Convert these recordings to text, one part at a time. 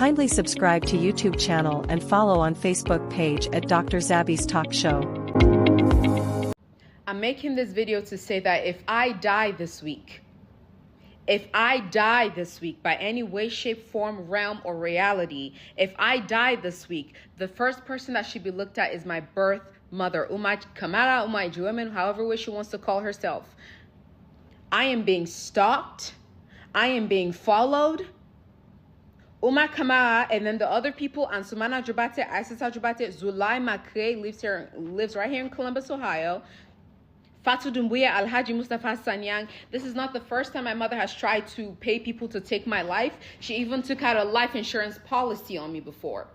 Kindly subscribe to YouTube channel and follow on Facebook page at Dr. Zabby's Talk Show. I'm making this video to say that if I die this week by any way, shape, form, realm, or reality, if I die this week, the first person that should be looked at is my birth mother, Umay Kamara, Umay Juemin, however way she wants to call herself. I am being stalked. I am being followed. Umay Kamara, and then the other people, Ansumana Jubate, Isata Jubate, Zulai Makre lives right here in Columbus, Ohio. Fatou Doumbouya, Alhaji Mustafa Sanyang. This is not the first time my mother has tried to pay people to take my life. She even took out a life insurance policy on me before.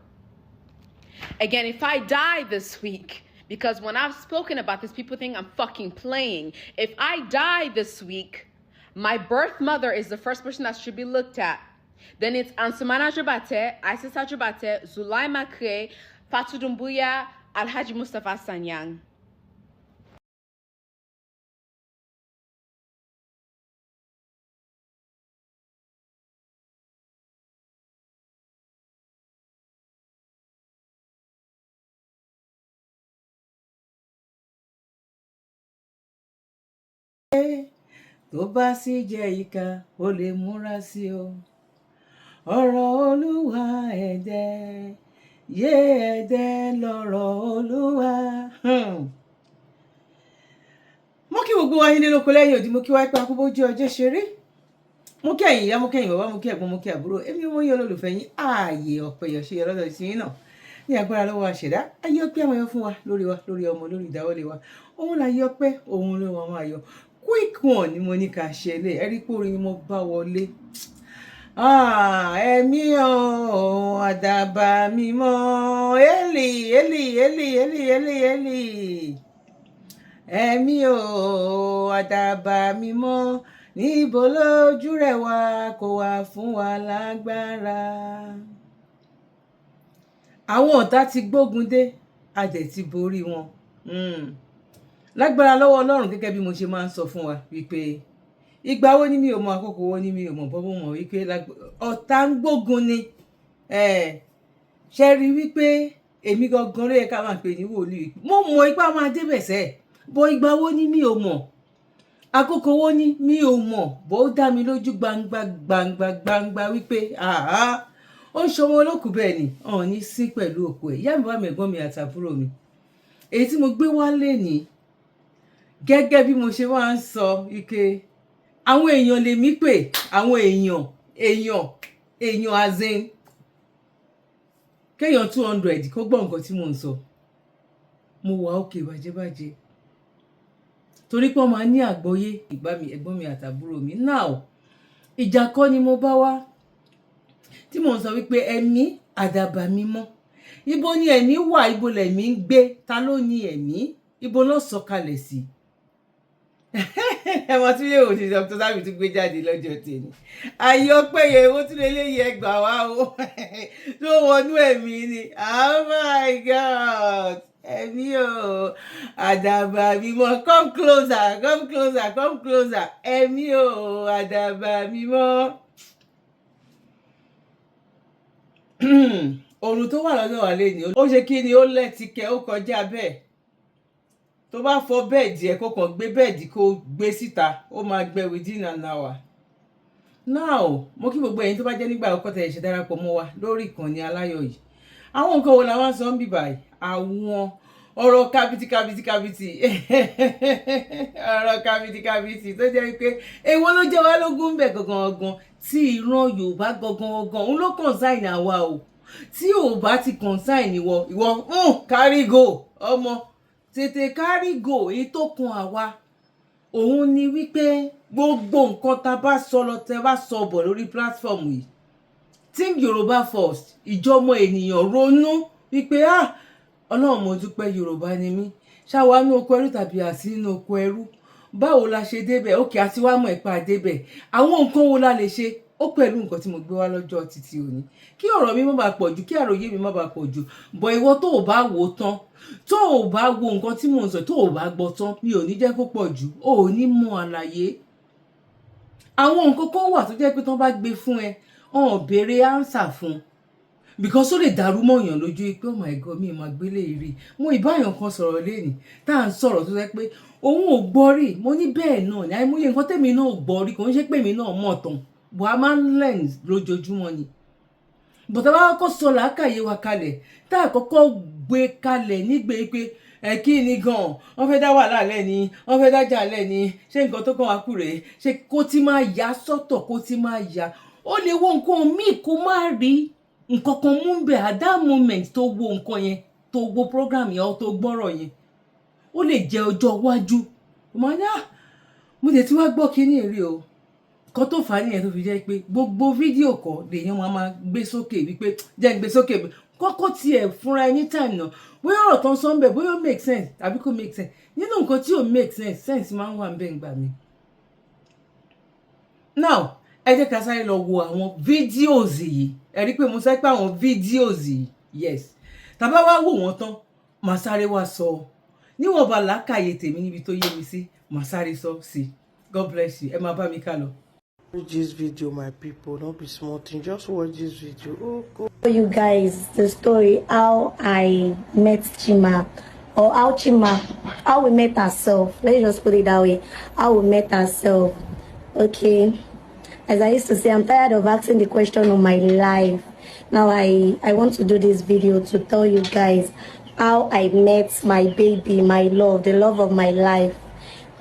Again, if I die this week, because when I've spoken about this, people think I'm fucking playing. If I die this week, my birth mother is the first person that should be looked at. Then it's Ansumana Jubate, Isata Jubate, Zulai Makre, Fatou Doumbouya, Alhaji Mustafa Sanyang. tó bá sì jẹ́ ìkà ó lè múra sí o ọ̀rọ̀ Olúwa ẹ̀dẹ̀ yé ẹ̀dẹ̀ lọ̀rọ̀ Olúwa. Mo kí gbogbo wa nílé lóko lẹ́yìn òdì, mo kí wá pé akú bójú ọjọ́ ṣe rí, mo kí ẹ̀yin ìyá, mo kí ẹ̀yin bàbá, mo kí ẹ̀gbọ́n, mo kí àbúrò, èmi mo yín olólùfẹ́ yín ààyè ọ̀pẹ̀ yọ̀ ṣe yẹ lọ́dọ̀ sí yín náà ní agbára lọ́wọ́ àṣẹ̀dá. Ayé ọpẹ́ àwọn yọ fún wa, lórí ọmọ, lórí ìdáwọ́lé wa, òun là yọ pé òun ló wọn máa yọ. Quick one ni mo ní ká ṣe lé, ẹ̀rí pórí ni mo bá wọlé. Ẹ̀mí o àdàbà mímọ́, Élì Élì Élì Élì Élì Élì. Ẹ̀mí o àdàbà mímọ́, níbo lójú rẹ̀ wá, kó wá fún wa lágbára. Àwọn ọ̀tá ti gbógun dé, a dẹ̀ ti borí wọn. Lágbára lọ́wọ́ Ọlọ́run, gẹ́gẹ́ bí mo ṣe máa ń sọ fún wa wípé ìgbà wo ni mi ò mọ, àkókò wo ni mi ò mọ, bọ́bọ́ mọ̀ wípé ọ̀tá ń gbógun ni. Ṣe rí wípé èmi gangan ló yẹ ká máa pè ní wòlíì. Mo mọ ipá máa débẹ̀ sẹ́ẹ̀, bọ́ ìgbà wo ni mi ò mọ̀, àkókò wo ni mi ò mọ̀, bọ́ ó dá mi lójú gbangba wípé ó ń ṣọmọ olókùú bẹ́ẹ̀ ni ọ̀n ní sí pẹ̀lú òkú ẹ̀. Ìyá mi, bá mi, ẹ̀gbọ́n mi àtàbúrò mi, èyí tí mo gbé wálé ní gẹ́gẹ́ bí mo ṣe máa ń sọ wípé àwọn èèyàn lè mí pè, àwọn èèyàn azin kéèyàn 200 kó gbọ́ nǹkan tí mò ń sọ, mo wà òkè bàjẹ́bàjẹ́ torí pé wọ́n máa ní àgbọ́yé. Ìgbà mi, ẹ̀gbọ́n mi àtàbúrò mi, now ìjà kọ́ ni mo bá wá tí mò ń sọ wípé ẹ̀mí àdàbà mímọ́, ibo ni ẹ̀mí wà, ibo lẹ̀mí ń gbé, ta ló ní ẹ̀mí, ibo ló sọ̀kalẹ̀ sí. Ẹmọ tí lè wò ní Dr. Zabby tún gbé jáde lọ́jọ́ tèmi, ayé ọpẹ́yẹ owó tún lè léyìí ẹgbà wá o tó wọnú ẹ̀mí ni. Oh my God, ẹ̀mí o àdàbà mímọ́, come closer, ẹ̀mí o àdàbà mímọ́. Òrùn tó wà lọ́dọ̀ wa lé ní ó ṣe kí ni, ó lẹ́tìkẹ́, ó kọjá bẹ́ẹ̀. Tó bá fọ bẹ́ẹ̀dì ẹ̀ kó kàn gbé bẹ́ẹ̀dì kó gbé síta, ó máa gbẹ within an hour. Now mo kí gbogbo ẹ̀yin tó bá jẹ́ nígbà àkọ́kọ́ tẹ́ ṣe darapọ̀ mọ́ wa lórí ìkànnì aláyọ̀ yìí. Àwọn nǹkan wo la wá sọ ń bì báyìí? Àwọn ọ̀rọ̀ kábìtì ọ̀rọ̀ kábìtì tó jẹ́ pé èwo ló jẹ́ wá lógún bẹ̀ gangan tí ìran Yorùbá gangan òun ló consign àwa o. Tí ò bá ti consign ìwọ carry go ọmọ, tètè carry go. Èyí tó kan àwa òun ni wípé gbogbo nǹkan tá bá sọ lọ, tẹ́ bá sọ bọ̀ lórí platform yìí, think Yorùbá first, ìjọmọ ènìyàn ronú wípé Ọlọ́run mo dúpẹ́ Yorùbá ni mí, ṣáwa ní oko ẹrú tàbí àti nínú oko ẹrú, báwo la ṣe débẹ̀, òkè àti wá mọ̀ ipa débẹ̀, àwọn nǹkan wo la lè ṣe. Ó pẹ̀lú nǹkan tí mo gbé wá lọ́jọ́ títí òní, kí ọ̀rọ̀ mi má bàa pọ̀ jù, kí àròyé mi má bàa pọ̀ jù, bọ̀ ìwọ tó o bá wò tán, tó o bá wo nǹkan tí mò ń sọ, tó o bá gbọ́ tán, mi ò ní jẹ́ kó pọ̀ jù, o ò ní mọ àlàyé. Àwọn nǹkan kan wà tó jẹ́ pé tán bá gbé fún ẹ, ọ̀n béèrè ánsà fún, because ó lè dàrú mọ́yàn lójú pé oh my god mi máa gbélé rí mo ìbáyàn kan sọ̀rọ̀ lẹ́nìí tá à ń sọ̀rọ̀ tó sẹ́ pé òun ò gbọ́ rí mo ní bẹ́ẹ̀ náà ní àìmọye nǹkan tèmi náà ò gbọ́ rí kò ń ṣe pé mi náà mọ̀ tán bó a máa ń learn lójoojúmọ́ ni bọ̀tà bá kọ́kọ́ sọ làákàyè wa kalẹ̀ tá a kọ́kọ́ gbé kalẹ̀ nígbè pé kí ni gan wọ́n fẹ́ dá wàhálà lẹ́ni wọ́n fẹ́ dájà lẹ́ni ṣé nǹkan tó kàn wá kù rèé ṣé kó ti máa yá sọ́tọ̀ kó ti máa yá ó lè wo nǹkan míì kó má rí nǹkan kan mú bẹ́ẹ̀ at that moment tó wo nǹkan yẹn tó wo program yẹn tó gbọ́rọ̀ yẹn ó lè jẹ́ ọjọ́ iwájú mo ní mo lè ti wá gbọ́ kíní èrè o kan tó fà á nìyẹn tó fi jẹ́ pé gbogbo fídíò kọ́ lèèyàn máa gbé sókè wípé jẹ́ ń gbé sókè kọ́kọ́ tiẹ̀ fúnra ẹni time náà bóyá ọ̀rọ̀ tó ń sọ ń bẹ̀ bóyá ó make sense tàbí kò make sense nínú nǹkan tí ò make sense máa ń wà ń bẹ̀ ń gbà mí. now ẹ jẹ́ ká sáré lọ wo àwọn videos yìí ẹ rí i pé mo sọ pé àwọn videos yìí yes tàbá wá wò wọ́n tán màá sáré wá sọ níwọ̀n bá làákàyè tèmi níbi tó yé mi sí màá sáré sọ sí God bless you ẹ máa bá mi ká lọ. Watch this video, my people. Don't be small thing. Just watch this video. Oh, go. For you guys the story how I met Chima, or how we met ourselves. Let's just put it that way. How we met ourselves. Okay. As I used to say, I'm tired of asking the question of my life. Now I want to do this video to tell you guys how I met my baby, my love, the love of my life,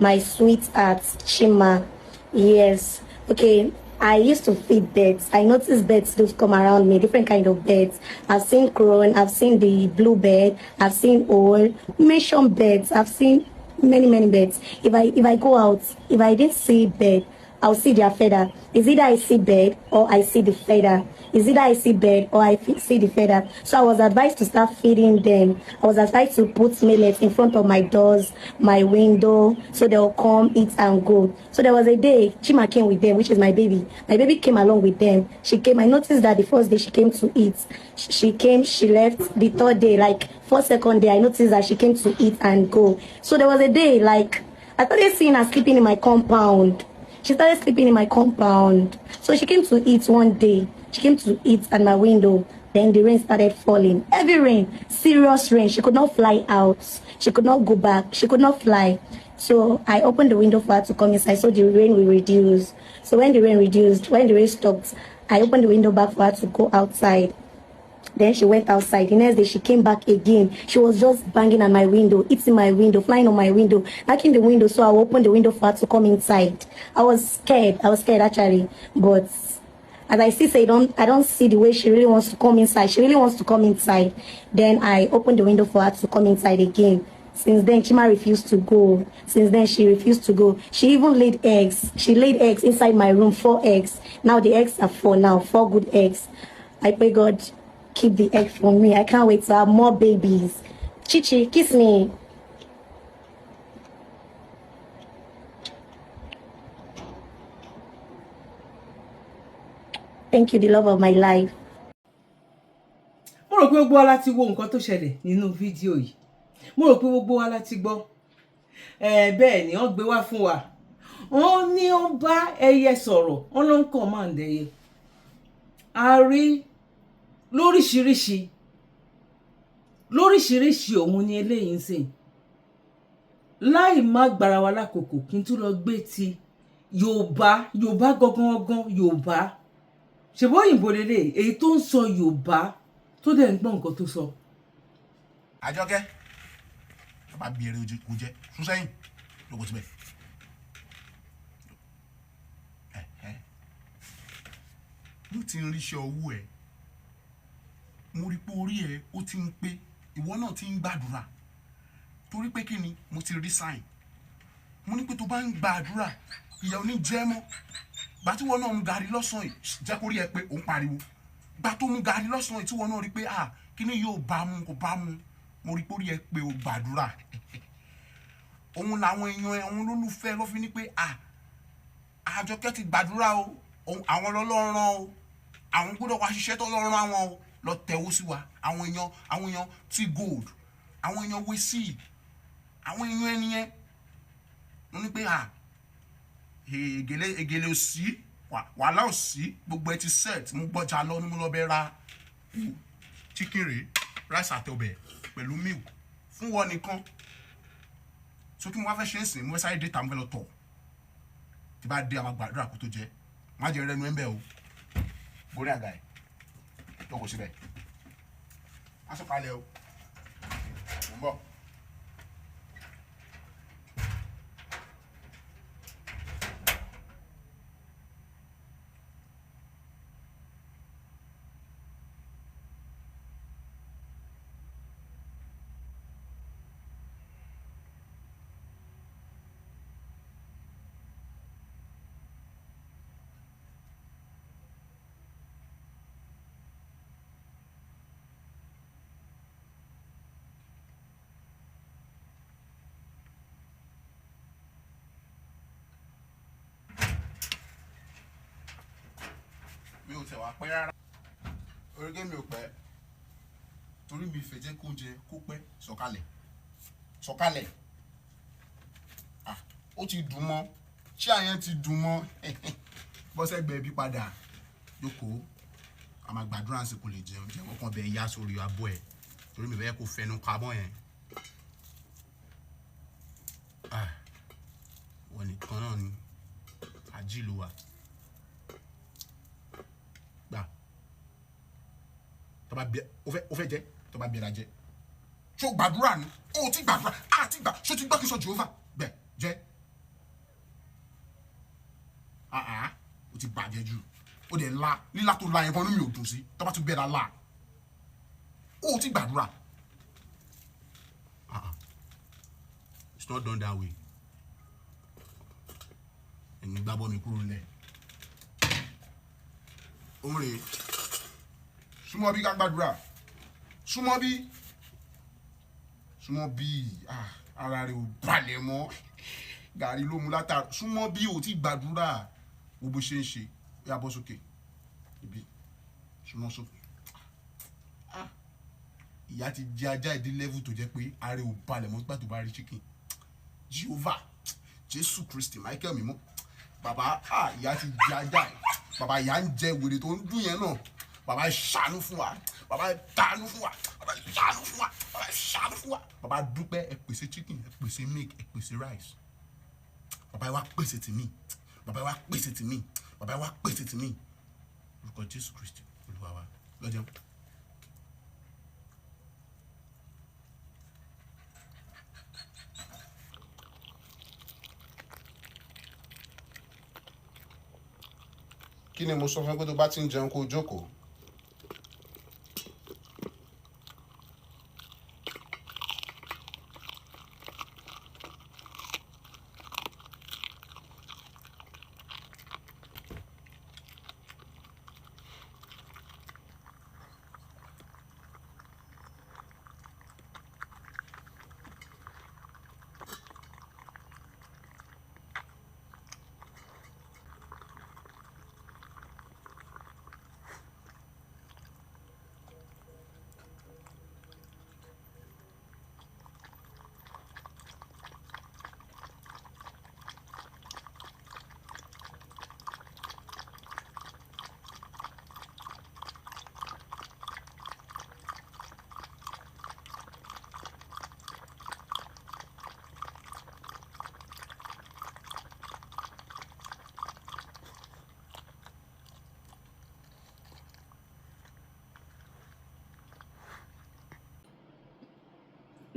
my sweetheart Chima. Yes. Okay, I used to feed birds. I noticed birds do come around me, different kind of birds. I've seen crone, I've seen the bluebird, I've seen owl, mention birds. I've seen many birds. If I go out, if I didn't see bird, I'll see their feather. Is either I see bird or I see the feather. Is either I see bird or I see the feather. So I was advised to start feeding them. I was advised to put millets in front of my doors, my window, so they'll come, eat and go. So there was a day, Chima came with them, which is my baby. My baby came along with them. She came, I noticed that the first day she came to eat. She came, she left. The third day, like second day, I noticed that she came to eat and go. So there was a day, like, I started seeing her sleeping in my compound. She started sleeping in my compound. So she came to eat one day. She came to eat at my window. Then the rain started falling. Heavy rain, serious rain. She could not fly out. She could not go back. She could not fly. So I opened the window for her to come inside so the rain will reduce. So when the rain reduced, when the rain stopped, I opened the window back for her to go outside. Then she went outside. The next day she came back again. She was just banging on my window, eating my window, flying on my window, knocking the window. So I opened the window for her to come inside. I was scared actually. But as I see, I don't see the way she really wants to come inside. She really wants to come inside. Then I opened the window for her to come inside again. Since then, Chima refused to go. Since then, she refused to go. She even laid eggs. She laid eggs inside my room, 4 eggs. Now the eggs are 4 now, 4 good eggs. I pray God keep the egg for me. I can't wait to have more babies. Chichi, kiss me. Thank you, the love of my life. Mo rò pé gbogbo wa láti wo nǹkan tó ṣẹlẹ̀ nínú fídíò yìí. Mo rò pé gbogbo wa láti gbọ́. Bẹ́ẹ̀ ni wọ́n gbé wá fún wa. Wọ́n ní ó bá ẹyẹ sọ̀rọ̀, wọ́n ló ń command ẹyẹ. A rí lóríṣiríṣi òun ni eléyìí ń sìn. Láì má gbára wa lákòókò kí n tún lọ gbé ti Yorùbá gangan Yorùbá. Ṣèbó òyìnbó lélẹ̀ èyí tó ń sọ Yorùbá tó dẹ̀ ń gbọ́ nǹkan tó sọ. Àjọkẹ́ bàbá bí eré ojú kò jẹ́ sún sẹ́yìn lóko síbẹ̀. Ló ti ń ríṣẹ́ owó ẹ̀ mo rí pé orí ẹ̀ ó ti ń pé ìwọ náà ti ń gbàdúrà torí pé kí ni mo ti rí sign mo ní pé tó bá ń gbàdúrà ìyà ò ní jẹ́ mọ́ gbà tí wọn náà mú gàrí lọ́sàn yìí jẹ́ kó rí ẹ pé òun pariwo gbà tó mú gàrí lọ́sàn yìí tí wọn náà rí pé kí ni yóò bá mu kò bá mu mo rí pé ó rí ẹ pé ó gbàdúrà òun làwọn èèyàn ẹ̀ òun lólùfẹ́ ló fi ní pé Àjọkẹ́ ti gbàdúrà o àwọn lọ́lọ́run o àwọn gbọ́dọ̀ wá ṣiṣẹ́ tó lọ́run àwọn o lọ tẹ̀wó sí wa àwọn èèyàn tí gold àwọn èèyàn wé sí àwọn èèyàn ẹni yẹn wọ́n ní pé egele òsì wàhálà òsì gbogbo ẹ ti set mo gbọ́jà lọ ní mo lọ bẹ ra chicken rèé rice àti ọbẹ̀ pẹ̀lú milk fún wọn nìkan so kí mo wá fẹ́ ṣe é sìn mo fẹ́ sáré dé tàmú fẹ́ lọ tọ̀ tí bá dé a máa gbàdúrà kó tó jẹ má jẹ rẹnu ẹ̀ ń bẹ̀ o gorí àga ẹ̀ lọ́kọ̀ síbẹ̀ á sọ kalẹ̀ o mo ń bọ̀. Mi ò tẹ̀ wá pẹ́ rárá orígé mi ò pẹ́ torí mi fẹ́ jẹ́ kó jẹ kó pẹ́ sọ̀kalẹ̀ ó ti dùn mọ́ ṣé àyẹn ti dùn mọ́ bọ́sẹ̀gbẹ́ bí padà jókòó a máa gbàdúrà sí kò lè jẹun ọkàn bẹ́ẹ̀ yá sórí abọ́ ẹ̀ torí mi bẹ́ẹ̀ kó fẹnu kábọ̀ yẹn wọ́n nìkan náà ni ajílù wa. Tọ́ba bí ó fẹ́ jẹ tọ́ba bí ẹ̀dá jẹ ṣó gbàdúrà ni ó ti gbàdúrà á ti gbà ṣó ti gbọ́ kí sọ Jehovah bẹ́ẹ̀ jẹ́ ó ti bàjẹ́ jù ó dẹ̀ la lílá tó la yẹn kan ní mi ò dùn sí tọ́ba tún bẹ́ẹ̀ la ó ti gbàdúrà it's not done that way ẹ̀yin gbàbọ́ mi kúrò lẹ̀ òun rèé súnmọ́ bí ká gbàdúrà súnmọ́ bí ara rẹ̀ ò balẹ̀ mọ́ gàrí ló mu látàrí súnmọ́ bí ò ti gbàdúrà wo bó ṣe ń ṣe yá bọ́ sókè ibi súnmọ́ sókè ìyá ti jẹ ajá ìdí level tó jẹ́ pé ara ò balẹ̀ mọ́ nígbà tó bá rí chicken Jehovah Jésù Kristi Michael mímọ́ bàbá ìyá ti jẹ ajá ẹ̀ bàbá ìyá ń jẹ wèrè tó ń dún yẹn náà bàbá ṣàánú fún wa bàbá dànù fún wa bàbá ṣàánú fún wa bàbá ṣàánú fún wa bàbá dúpẹ́ ẹ pèsè chicken ẹ pèsè milk ẹ pèsè rice bàbá wa pèsè tì mí bàbá wa pèsè tì mí bàbá wa pèsè tì mí orúkọ Jésù Kristi Olúwa wa lọ́jọ́. kí ni mo sọ fún ẹ pé tó bá ti ń jẹun kó jókòó.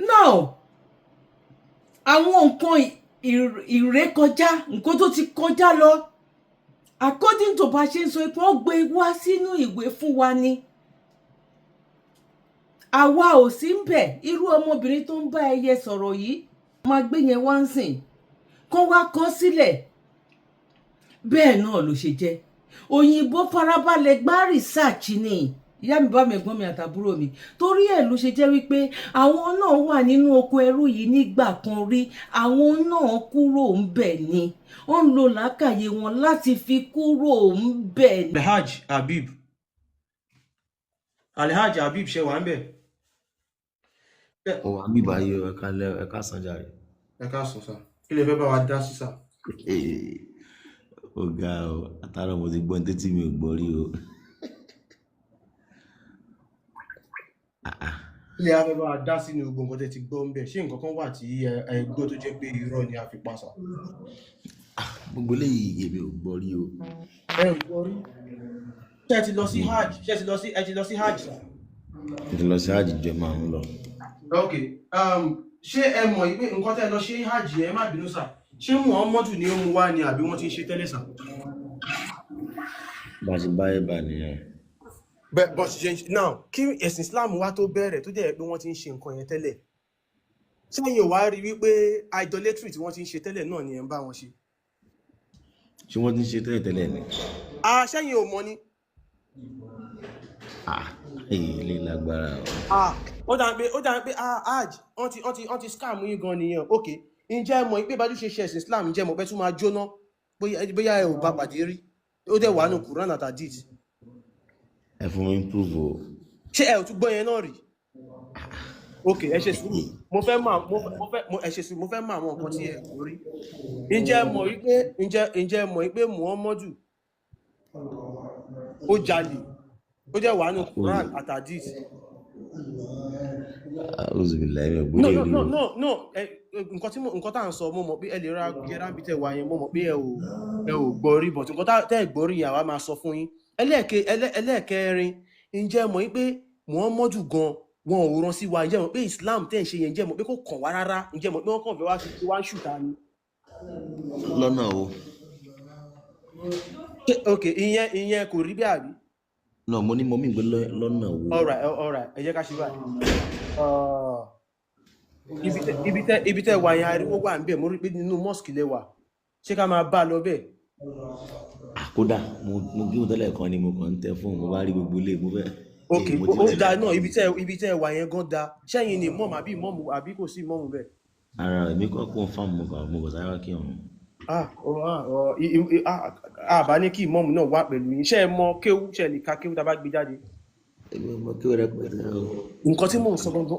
No, àwọn nǹkan ìrékọjá nǹkan tó ti kọjá lọ according to bá ṣe ń sọ pé wọ́n gbé wá sínú ìwé fún wa ni àwa ò sí ń bẹ̀ irú ọmọbìnrin tó ń bá ẹyẹ sọ̀rọ̀ yìí máa gbé yẹn wá ń sìn kán wá kọ sílẹ̀ bẹ́ẹ̀ náà ló ṣe jẹ́ òyìnbó farabalẹ̀ gbá research ni ìyá mi bá mi ẹ̀gbọ́n mi àtàbúrò mi torí ẹ̀ ló ṣe jẹ́ wípé àwọn náà wà nínú oko ẹrú yìí nígbà kan rí àwọn náà kúrò ń bẹ̀ ni wọ́n ń lo làákàyè wọn láti fi kúrò ń bẹ̀ ni. Alhaji Habib ṣe wà ń bẹ̀. Ó wà ń bíbá yìí ẹ̀ka sànjà rẹ̀. Ẹ̀ka sàn sá kí lè fẹ́ bá wa dá sí sá. Ó ga ọ àtàrà mo ti gbọ́n tẹ́tí mi ò gbọ́ rí o. ilé afẹ́ bá wa dá sínú gbogbo nǹkan tẹ́ ti gbọ́ ń bẹ̀ ṣé nǹkan kan wà tí ẹ gbọ́ tó jẹ́ pé irọ́ ni a fi pa sà. gbogbo eléyìí èmi ò gbọ́ rí o. ẹ ò gbọ́ rí. ṣé ẹ ti lọ sí hajj ṣé ẹ ti lọ sí hajj sà. mo ti lọ sí hajj jẹ máa ń lọ. ok ṣé ẹ mọ̀ pé nǹkan tẹ́ lọ ṣe hajj ẹ má bínú sà ṣé Muhammadu ni ó mú wá ni àbí wọ́n ti ń ṣe tẹ́lẹ̀ sà. bá a ṣe báyé bá nìyẹn. bẹ́ẹ̀ ṣe now kí ẹ̀sìn Islam wá tó bẹ̀rẹ̀ tó jẹ́ pé wọ́n ti ń ṣe nǹkan yẹn tẹ́lẹ̀ sẹ́yìn ò wá rí wípé idolatry tí wọ́n ti ń ṣe tẹ́lẹ̀ náà ni ẹ̀ ń bá wọn ṣe. ṣé wọ́n ti ń ṣe tẹ́lẹ̀ ni. sẹ́yìn ò mọ̀ ni. ilé lágbára ó o. dà pé hajj wọ́n ti scam yín gan nìyẹn ok ǹjẹ́ ẹ mọ̀ pé bá ṣe ṣe ẹ̀sìn Islam ǹjẹ́ mọ̀ pé tún máa jóná bóyá ẹ ò bá pàdé rí ó dẹ̀ wà nù Quran àti Hadith. ẹ fún mi improve o. ṣé ẹ ò tún gbọ́ yẹn náà rí. ok ẹ ṣe sùúrù mo fẹ́ mọ̀ àwọn nǹkan tí ẹ kò rí. ǹjẹ́ ẹ mọ̀ pé Muhammadu ó jalè ó jẹ́ wà nù Quran àti Hadith. no nǹkan tá à ń sọ mo mọ̀ pé ẹ lè ra yẹra bí tẹ wà yẹn mo mọ̀ pé ẹ ò gbọ́ rí but nǹkan tẹ́ ẹ gbọ́ rí àwa máa sọ fún yín. ẹlẹ́ẹ̀kẹrin ǹjẹ́ mọ̀ pé Muhammadu gan wọn ò rán sí wa ǹjẹ́ mọ̀ pé Islam tẹ́ ń ṣe yẹn ǹjẹ́ mọ̀ pé kò kàn wá rárá ǹjẹ́ mọ̀ pé wọ́n kàn fẹ́ wá ń ṣùtà ni. lọ́nà o. ok ìyẹn kò rí bẹ́ẹ̀ àbí. no mo ní mo mí gbé lọ́nà wo. alright ẹ jẹ́ ká ṣe báyìí. ibi tẹ́ wà yẹn ariwo wà ń bẹ̀ mo rí pé nínú mosque lẹ wà ṣé ká máa bá a lọ bẹ́ẹ̀. kódà mo kí mo tẹ́lẹ̀ kan ni mo kàn ń tẹ fóònù mo bá rí gbogbo ilé mo fẹ́. ok ó dáa náà ibi tẹ́ wà yẹn gan da ṣẹ́yìn ni mọ́mù àbí mọ́mù àbí kò sí mọ́mù bẹ́ẹ̀. ara èmi kọ́ confirm mo kàn sáré kí ọ̀hún. àbá ní kí mọ́mù náà wá pẹ̀lú yín ṣé ẹ mọ kéwú ṣe lè ka kéwú tá a bá gbé jáde. èmi mọ kéwú rẹ pẹ̀lú ẹ o. nǹkan tí mò ń sọ gangan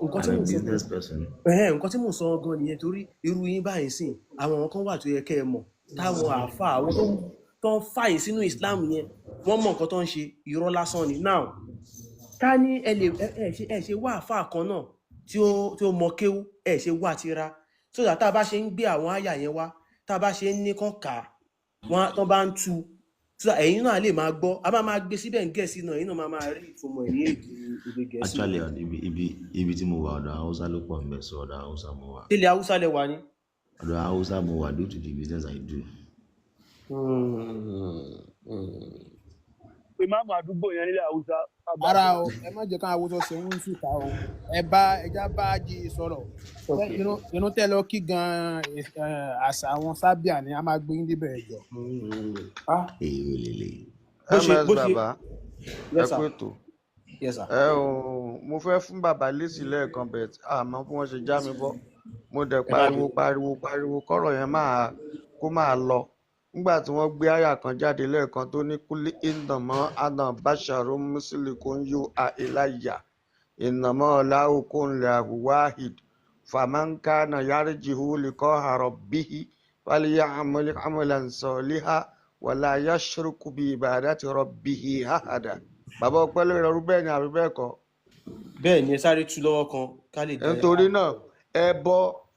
nǹkan tí mò ń sọ gangan nìyẹn torí irú yín báyìí sìn àwọn kan wà tó yẹ kẹ́ ẹ mọ̀ táwọn àáfà àwọn tó ń fàyè sínú Islam yẹn wọ́n mọ̀ nǹkan tó ń ṣe irọ́ lásán ni now ká ní ẹ ṣe wá àáfà kan náà tí ó mọ kéwú ẹ ṣe wá tira so that tá a bá ṣe ń gbé àwọn àyà yẹn wá tá a bá ṣe ń ní kàn ká wọn tó bá ń tu so ẹ̀yin náà lè máa gbọ́ a máa gbé síbẹ̀ ń Gẹ̀ẹ́sì náà ẹ̀yin náà máa rí ìfọmọ ẹ̀yìn èdè Gẹ̀ẹ́sì. actually ibi tí mo wà ọ̀dọ̀ Haúsá ló pọ̀ nbẹ̀ so ọ̀dọ̀ Haúsá mo wà. ilẹ̀ Haúsá lẹ wà ní. ọ̀dọ̀ Haúsá mo wà due to the business I do. ìmáàmù àdúgbò yẹn nílẹ̀ Haúsá. ara o ẹ má jẹ́ káwọn awúsọ ṣe ń sùta o ẹja bá jí sọ̀rọ̀ irun tẹ́ lọ kí gan àṣà àwọn sábíà ni a máa gbé yín débẹ̀ ẹ̀jọ̀. èyí ò lè lè. ms bàbá ẹ kú ètò ẹ ò mo fẹ́ fún bàbá lésì lẹ́ẹ̀kan bẹ̀t àmọ́ bí wọ́n ṣe já mi bọ́ mo dẹ̀ pariwo kọ́rọ̀ yẹn kó máa lọ nígbà tí wọ́n gbé àyà kan jáde lẹ́ẹ̀kan tó ní kúlí ìnàmọ́ àná báṣàrò mùsùlùmí kò ń yó àìláyà ìnàmọ́ ọ̀làwùkún làwùwáhìd fàmáǹkà náà yárìjìhù lìkọ́ àrọ̀ bíhì wàlíyà àmúlẹ̀ nsọ̀líhà wàlá yashruku bí ibadati rabbihi ahada. bàbá ọpẹ́ lórí ọrú bẹ́ẹ̀ ni àbí bẹ́ẹ̀ kọ́. bẹ́ẹ̀ ni ẹ sáré tú lọ́wọ́ kan ká lè dá. nítorí náà ẹbọ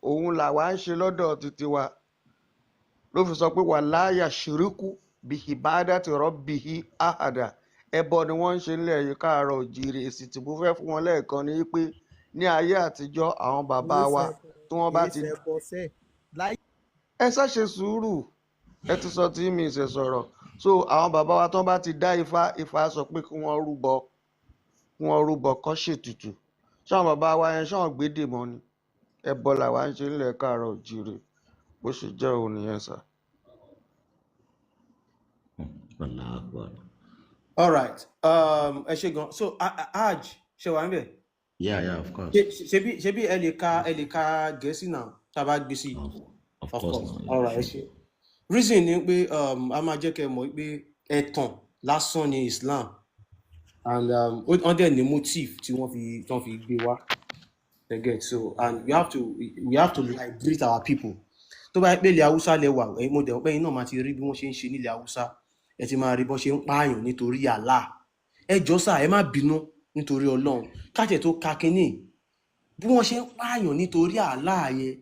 òun làwa ń ṣe lọ́dọ̀ títí wa ló fi sọ pé wàlá yashruku bí ibadati rabbihi ahada. ẹbọ ni wọ́n ń ṣe nílẹ̀ yìí Káàárọ̀ Oòjíire. èsì tí mo fẹ́ fún wọn lẹ́ẹ̀kan ni pé ní ayé àtijọ́ àwọn bàbá wa tí wọ́n bá ti. ẹ ṣá ṣe sùúrù ẹ ti sọ tí mi ṣe sọ̀rọ̀ so àwọn bàbá wa tó bá ti dá ifá sọ pé kí wọ́n rúbọ kọ́ ṣètùtù ṣáwọn bàbá wa yẹn ṣáwọn gbédè mọ́ ni ẹbọ làwa ń ṣe nílẹ̀ Káàárọ̀ Oòjíire bó ṣe jẹ́ òun nìyẹn sà. all right ẹ ṣe gan so hajj ṣe wà níbẹ̀. yeah of course. ṣebí ẹ lè ka Gẹ̀ẹ́sì náà tá a bá gbé sí. of course. all right ẹ ṣe reason ni pé a máa jẹ́ kẹ́ mọ̀ pé ẹ̀tàn lásán ni Islam and wọ́n dẹ̀ ní motive tí wọ́n fi gbé wá get so and we have to liberate our people tó bá yẹ pé ilẹ̀ Haúsá lẹ wà mo dẹ̀ pé iná máa ti rí bí wọ́n ṣe ń ṣe nílẹ̀ Haúsá ẹ ti máa rí bọ́n ṣe ń pààyàn nítorí Allah ẹ jọ̀ọ́ sà ẹ má bínú nítorí Ọlọ́run káàtẹ̀ tó ka kínní bí wọ́n ṣe ń pààyàn nítorí àlá yẹn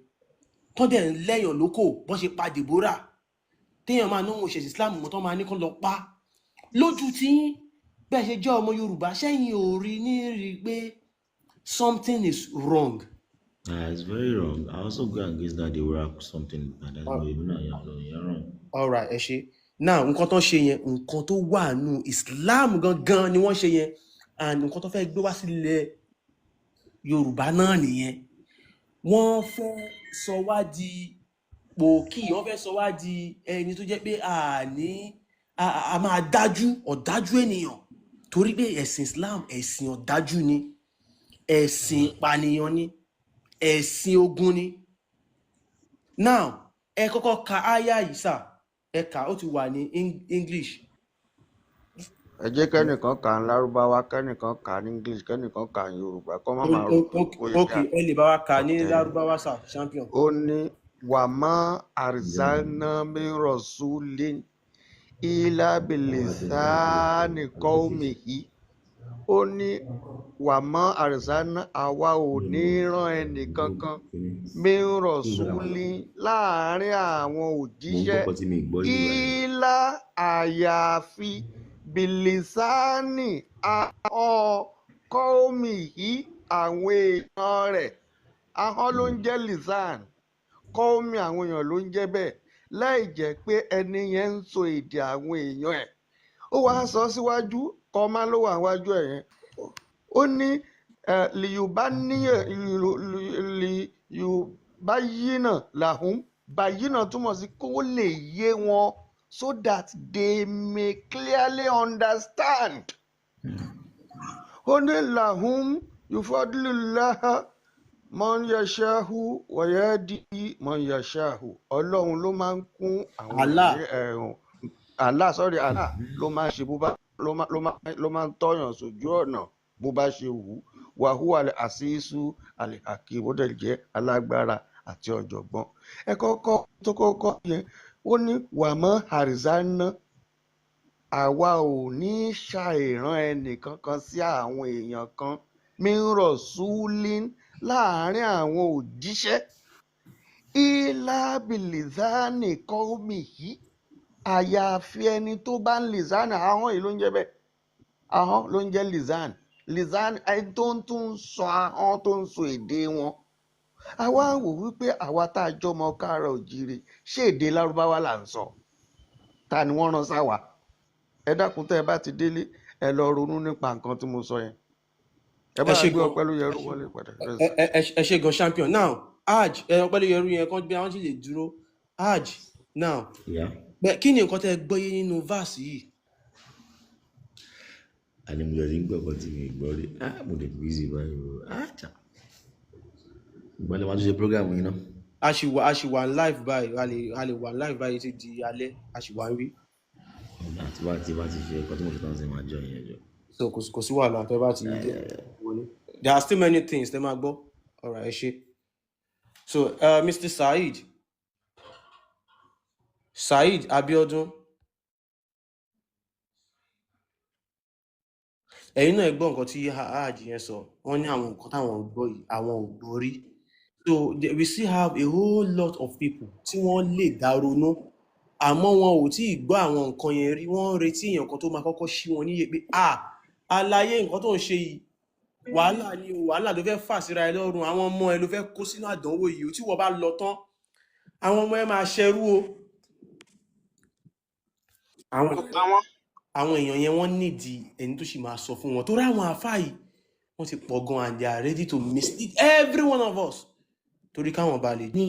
tó dẹ̀ ń lẹ́yàn lóko bọ́n ṣe pa Deborah téèyàn máa náà ṣe Islam mọ́ tó máa ní kán lọ pa lójú tí bẹ́ẹ̀ ṣe jẹ́ ọmọ Yorùbá sẹ́yìn ò rí ní rí pé something is wrong. It's very wrong. I also go against that Deborah something and that's wrong. All right, ẹ ṣe now nǹkan tó ń ṣe yẹn nǹkan tó wà nù Islam gangan ni wọ́n ṣe yẹn and nǹkan tó fẹ́ gbé wá sílẹ̀ Yorùbá náà nìyẹn wọ́n fẹ́ sọ wá di pòkì wọ́n fẹ́ sọ wá di ẹni tó jẹ́ pé a máa dájú ọ̀dájú ènìyàn torí pé ẹ̀sìn Islam ẹ̀sìn ọ̀dájú ni ẹ̀sìn ìpànìyàn ni ẹ̀sìn ogun ni. Now ẹ kọ́kọ́ ka áyà yìí sà ẹ kà ó ti wà ní English. ẹ jẹ́ kẹ́nìkan kà ní Lárúbáwá kẹ́nìkan kà ní English kẹ́nìkan kà ní Yorùbá kọ́ má máa rò ó yẹ ok ẹ lè bá wa kà ní Lárúbáwá sà champion. ó ní wàmọ́ àrìsánnámírọ̀súlẹ̀ ìlàbìlìsánì kọ́ọ̀mìhì ó ní wàmọ́ àrìsánná àwa ò ní rán ẹnì kankan mírọ̀súlẹ̀ láàárín àwọn òjíṣẹ́ ìlà àyàfi bìlìsánì ahọ́n kọ́ọ̀mìhì àwọn èèyàn rẹ̀ ahọ́n ló ń jẹ́ lisan kọ́ọ̀mì àwọn èèyàn ló ń jẹ́ bẹ́ẹ̀ láì jẹ́ pé ẹni yẹn ń sọ èdè àwọn èèyàn ẹ̀ ó wá sọ síwájú kọ́ máa ló wà wájú ẹ̀ yẹn ó ní lìyùbá yínà làhùn bàyínà túmọ̀ sí kó lè yé wọn so that they may clearly understand ó ní làhùn yufadlillaha man yashahu wa yahdi man yashahu ọlọ́run ló máa ń kún àwọn Allah ló máa ń ṣe ló máa ń tọ́yàn sójú ọ̀nà bó bá ṣe wù ú wàhúwà àṣìṣú àlèkàkì bó dẹ̀ jẹ́ alágbára àti ọ̀jọ̀gbọ́n ẹ kọ́kọ́ tó kọ́kọ́ yẹn ó ní wàmọ́ àrìsánná àwa ò ní ṣàìrán ẹnìkankan sí àwọn èèyàn kan mírọ̀ súlín láàárín àwọn òjíṣẹ́ ìlàbìlìzánì kọ́ọ̀mì yìí àyàfi ẹni tó bá ń lìzánì ahọ́n yìí ló ń jẹ́ bẹ́ẹ̀ ahọ́n ló ń jẹ́ lìzánì ẹni tó ń tún sọ ahọ́n tó ń sọ èdè wọn àwa wò wípé àwa tá a jọmọ káàárọ̀ oòjíire ṣé èdè lárúbáwá là ń sọ ta ni wọ́n rán sáwà ẹ dákun tẹ́ ẹ bá ti délé ẹ lọ ronú nípa nǹkan tí mo sọ yẹn ẹ bá gbé Ọpẹ́lú Yẹrú wọlé padà. ẹ ṣe gan champion now hajj Ọpẹ́lú Yẹrú yẹn kan gbé àwọn tí lè dúró hajj now kí ni nǹkan tẹ́ gbọ́yé nínú verse yìí. àní mo yọrí ń gbọ̀ngàn tí mi gbọ́ rí mo lè busy báyìí o ìgbọ́n lè máa tún ṣe program yìí náà. a ṣì wà live báyìí a lè wà live báyìí ti di alẹ́ a ṣì wà ń rí. tí bá ti ṣe ẹ̀kọ́ tí mo ṣe tán sí máa jọ ìyẹn jọ. So kò sí wàhálà tẹ́ bá ti wọlé. There are still many things tẹ́ máa gbọ́. All right, ẹ ṣé. So Mr. Saheed Abiodun. Ẹ̀yin náà gbọ́ nǹkan tí Hajj yẹn sọ. Wọ́n ní àwọn nǹkan táwọn gbọ́ yìí àwọn ò gbọ́ rí. So we still have a whole lot of people tí wọ́n lè dá ronú. Àmọ́ wọn ò tí ì gbọ́ àwọn nǹkan yẹn rí. Wọ́n ń retí èèyàn kan tó máa kọ́kọ́ ṣí wọn níyè pé àlàyé nǹkan tó ń ṣe yìí wàhálà ni o wàhálà ló fẹ́ fà síra ẹ lọ́rùn àwọn ọmọ ẹ ló fẹ́ kó sínú àdánwò yìí o tí wọ́n bá lọ tán àwọn ọmọ ẹ máa ṣẹrú o. àwọn èèyàn yẹn wọ́n nídìí ẹni tó sì máa sọ fún wọn torí àwọn àfáà yìí wọ́n ti pọ̀ gan and they are ready to mislead every one of us torí káwọn bá lè. ní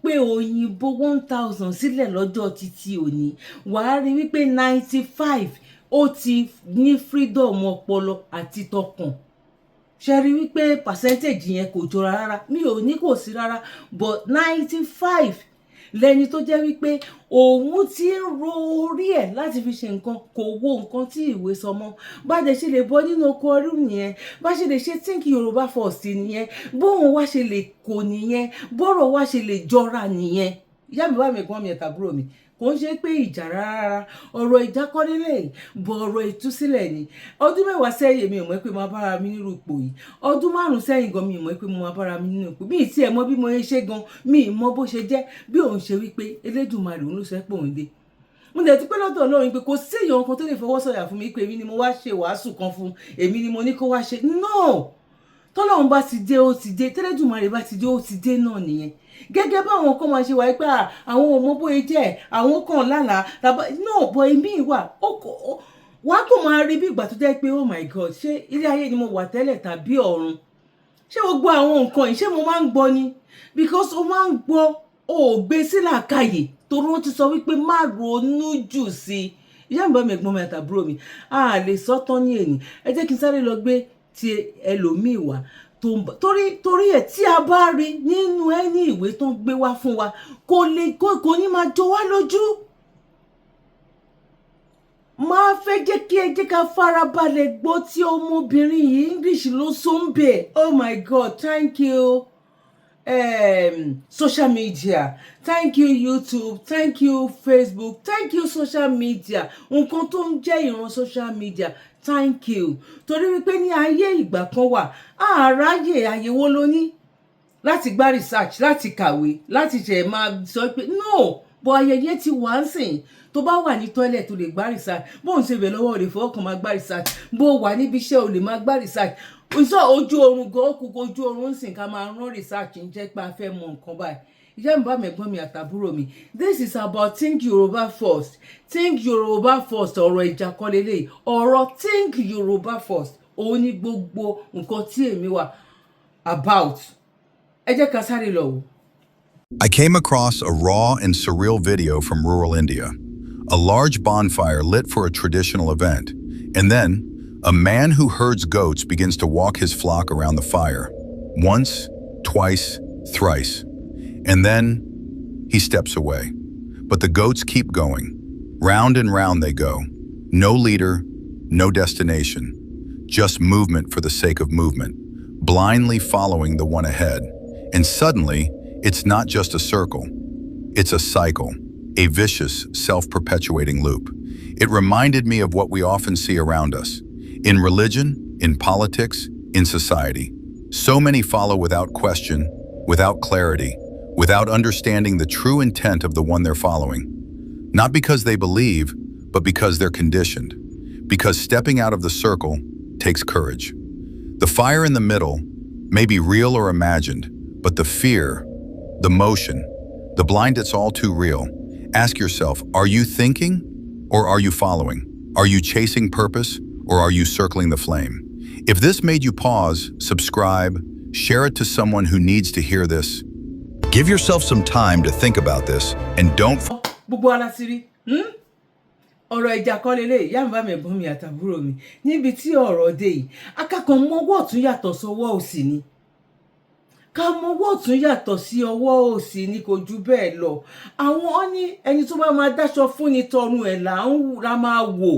pé òyìnbó 1000 sílẹ̀ lọ́jọ́ títí òní wàá rí wípé 95 ó ti ní freedom ọpọlọ àti tọkàn ṣe rí wípé percentage yẹn kò jọra rárá mi ò ní kò sí rárá but 95 lẹni tó jẹ́ wípé òun ti ń ro orí ẹ̀ láti fi ṣe nǹkan kò wo nǹkan tí ìwé sọ mọ́ bá dẹ̀ ṣe lè bọ́ nínú oko ọrú nìyẹn bá ṣe lè ṣe think Yorùbá first nìyẹn bóun wá ṣe lè kó nìyẹn bọ́rọ̀ wá ṣe lè jọra nìyẹn ìyá mi bá mi gbọ́n mi ẹ̀ta búrò mi kò ń ṣe pé ìjà rárá ọ̀rọ̀ ìjákọ́lélẹ̀ bọ̀ ọ̀rọ̀ ìtúsílẹ̀ ni ọdún 10 sẹ́yìn mi ò mọ̀ pé mo bára mi nírú ipò yìí ọdún 5 sẹ́yìn gan mi ò mọ̀ pé mo bára mi nínú ipò bí ìtì ẹ̀ mọ̀ bí mo ṣe gan mi ì mọ̀ bó ṣe jẹ́ bí òun ṣe wípé Elédùmarè òun ló sọ pé òun dé mo dẹ̀ ti pé lọ́dọ̀ Ọlọ́run pé kò sí èèyàn kan tó lè fọwọ́ sọ̀yà fún mi pé èmi ni mo wá ṣe wàásù kan fún èmi ni mo ní kó wá ṣe no tọ́lọ́run bá ti dé ó ti dé tẹ́lẹ̀dùmarè bá ti dé ó ti dé náà nìyẹn gẹ́gẹ́ báwọn kan máa ṣe wáyé pé àwọn ọmọ bóyá jẹ́ àwọn kan lálàá tàbí náà bọ èmi ìwà wàá kò máa rí bí ìgbà tó jẹ́ pé oh my god ṣé ilé ayé ni mo wà tẹ́lẹ̀ tàbí ọ̀run ṣé gbogbo àwọn nǹkan yìí ṣé mo máa ń gbọ́ ni because o máa ń gbọ́ o ò gbé sí làákàyè torí wọ́n ti sọ wípé má ronú jù sí i ìyá mi bá mi ẹ̀gbọ́n mi àtàbúrò mi a lè sọ tán ní èní ẹ jẹ́ kí n sáré lọ gbé ti ẹlòmíì wá torí ẹ̀ tí a bá rí nínú ẹni ìwé tó ń gbé wá fún wa kò ní máa jọ wá lójú máa fẹ́ jẹ́ kí ẹ jẹ́ ká farabalẹ̀ gbọ́ tí ọmọbìnrin yìí English ló sọ ń bẹ̀ oh my god thank you social media thank you YouTube thank you Facebook thank you social media nǹkan tó ń jẹ́ ìran social media thank you torí wípé ní ayé ìgbà kan wà àráyè àyẹ̀wò lóní láti gba research láti kàwé láti ṣe máa sọ pé no bọ ayẹyẹ ti wà ń sìn tó bá wà ní toilet tó lè gba research bó ń ṣe bẹ̀ lọ́wọ́ rẹ̀ fọwọ́ kan máa gba research bó wà níbi iṣẹ́ ò lè máa gba research ìṣọ́ ojú oorun gan kúkú ojú oorun sìn ká máa rán research ń jẹ́ pé a fẹ́ mọ nǹkan báyìí ìyá mi bá mi ẹ̀gbọ́n mi àtàbúrò mi this is about think Yoruba first ọ̀rọ̀ ìjà kan lélẹ̀ ọ̀rọ̀ think Yoruba first òun ni gbogbo nǹkan tí èmi wà about ẹ jẹ́ ká sáré lọ wò. I came across a raw and surreal video from rural India. A large bonfire lit for a traditional event, and then a man who herds goats begins to walk his flock around the fire. Once, twice, thrice. And then he steps away. But the goats keep going. Round and round they go. No leader, no destination. Just movement for the sake of movement, blindly following the one ahead. And suddenly, it's not just a circle. It's a cycle, a vicious, self-perpetuating loop. It reminded me of what we often see around us. In religion, in politics, in society. So many follow without question, without clarity, without understanding the true intent of the one they're following. Not because they believe, but because they're conditioned. Because stepping out of the circle takes courage. The fire in the middle may be real or imagined, but the fear, the motion, the blind, it's all too real. Ask yourself, are you thinking or are you following? Are you chasing purpose or are you circling the flame? If this made you pause, subscribe, share it to someone who needs to hear this. Give yourself some time to think about this and don't... Gbogbo alasiri, ọ̀rọ̀ ìjà kan lélẹ̀ ìyá mi bá mi ẹ̀gbọ́n mi àtàbúrò mi níbi tí ọ̀rọ̀ dé yìí akákan mọ́wọ́ ọ̀tún yàtọ̀ sí ọwọ́ òsì ni ká mọ́wọ́ ọ̀tún yàtọ̀ sí ọwọ́ òsì ni kò jù bẹ́ẹ̀ lọ àwọn ní ẹni tó bá máa dáṣọ fún ni tọrùn ẹ̀ là ń ra máa wò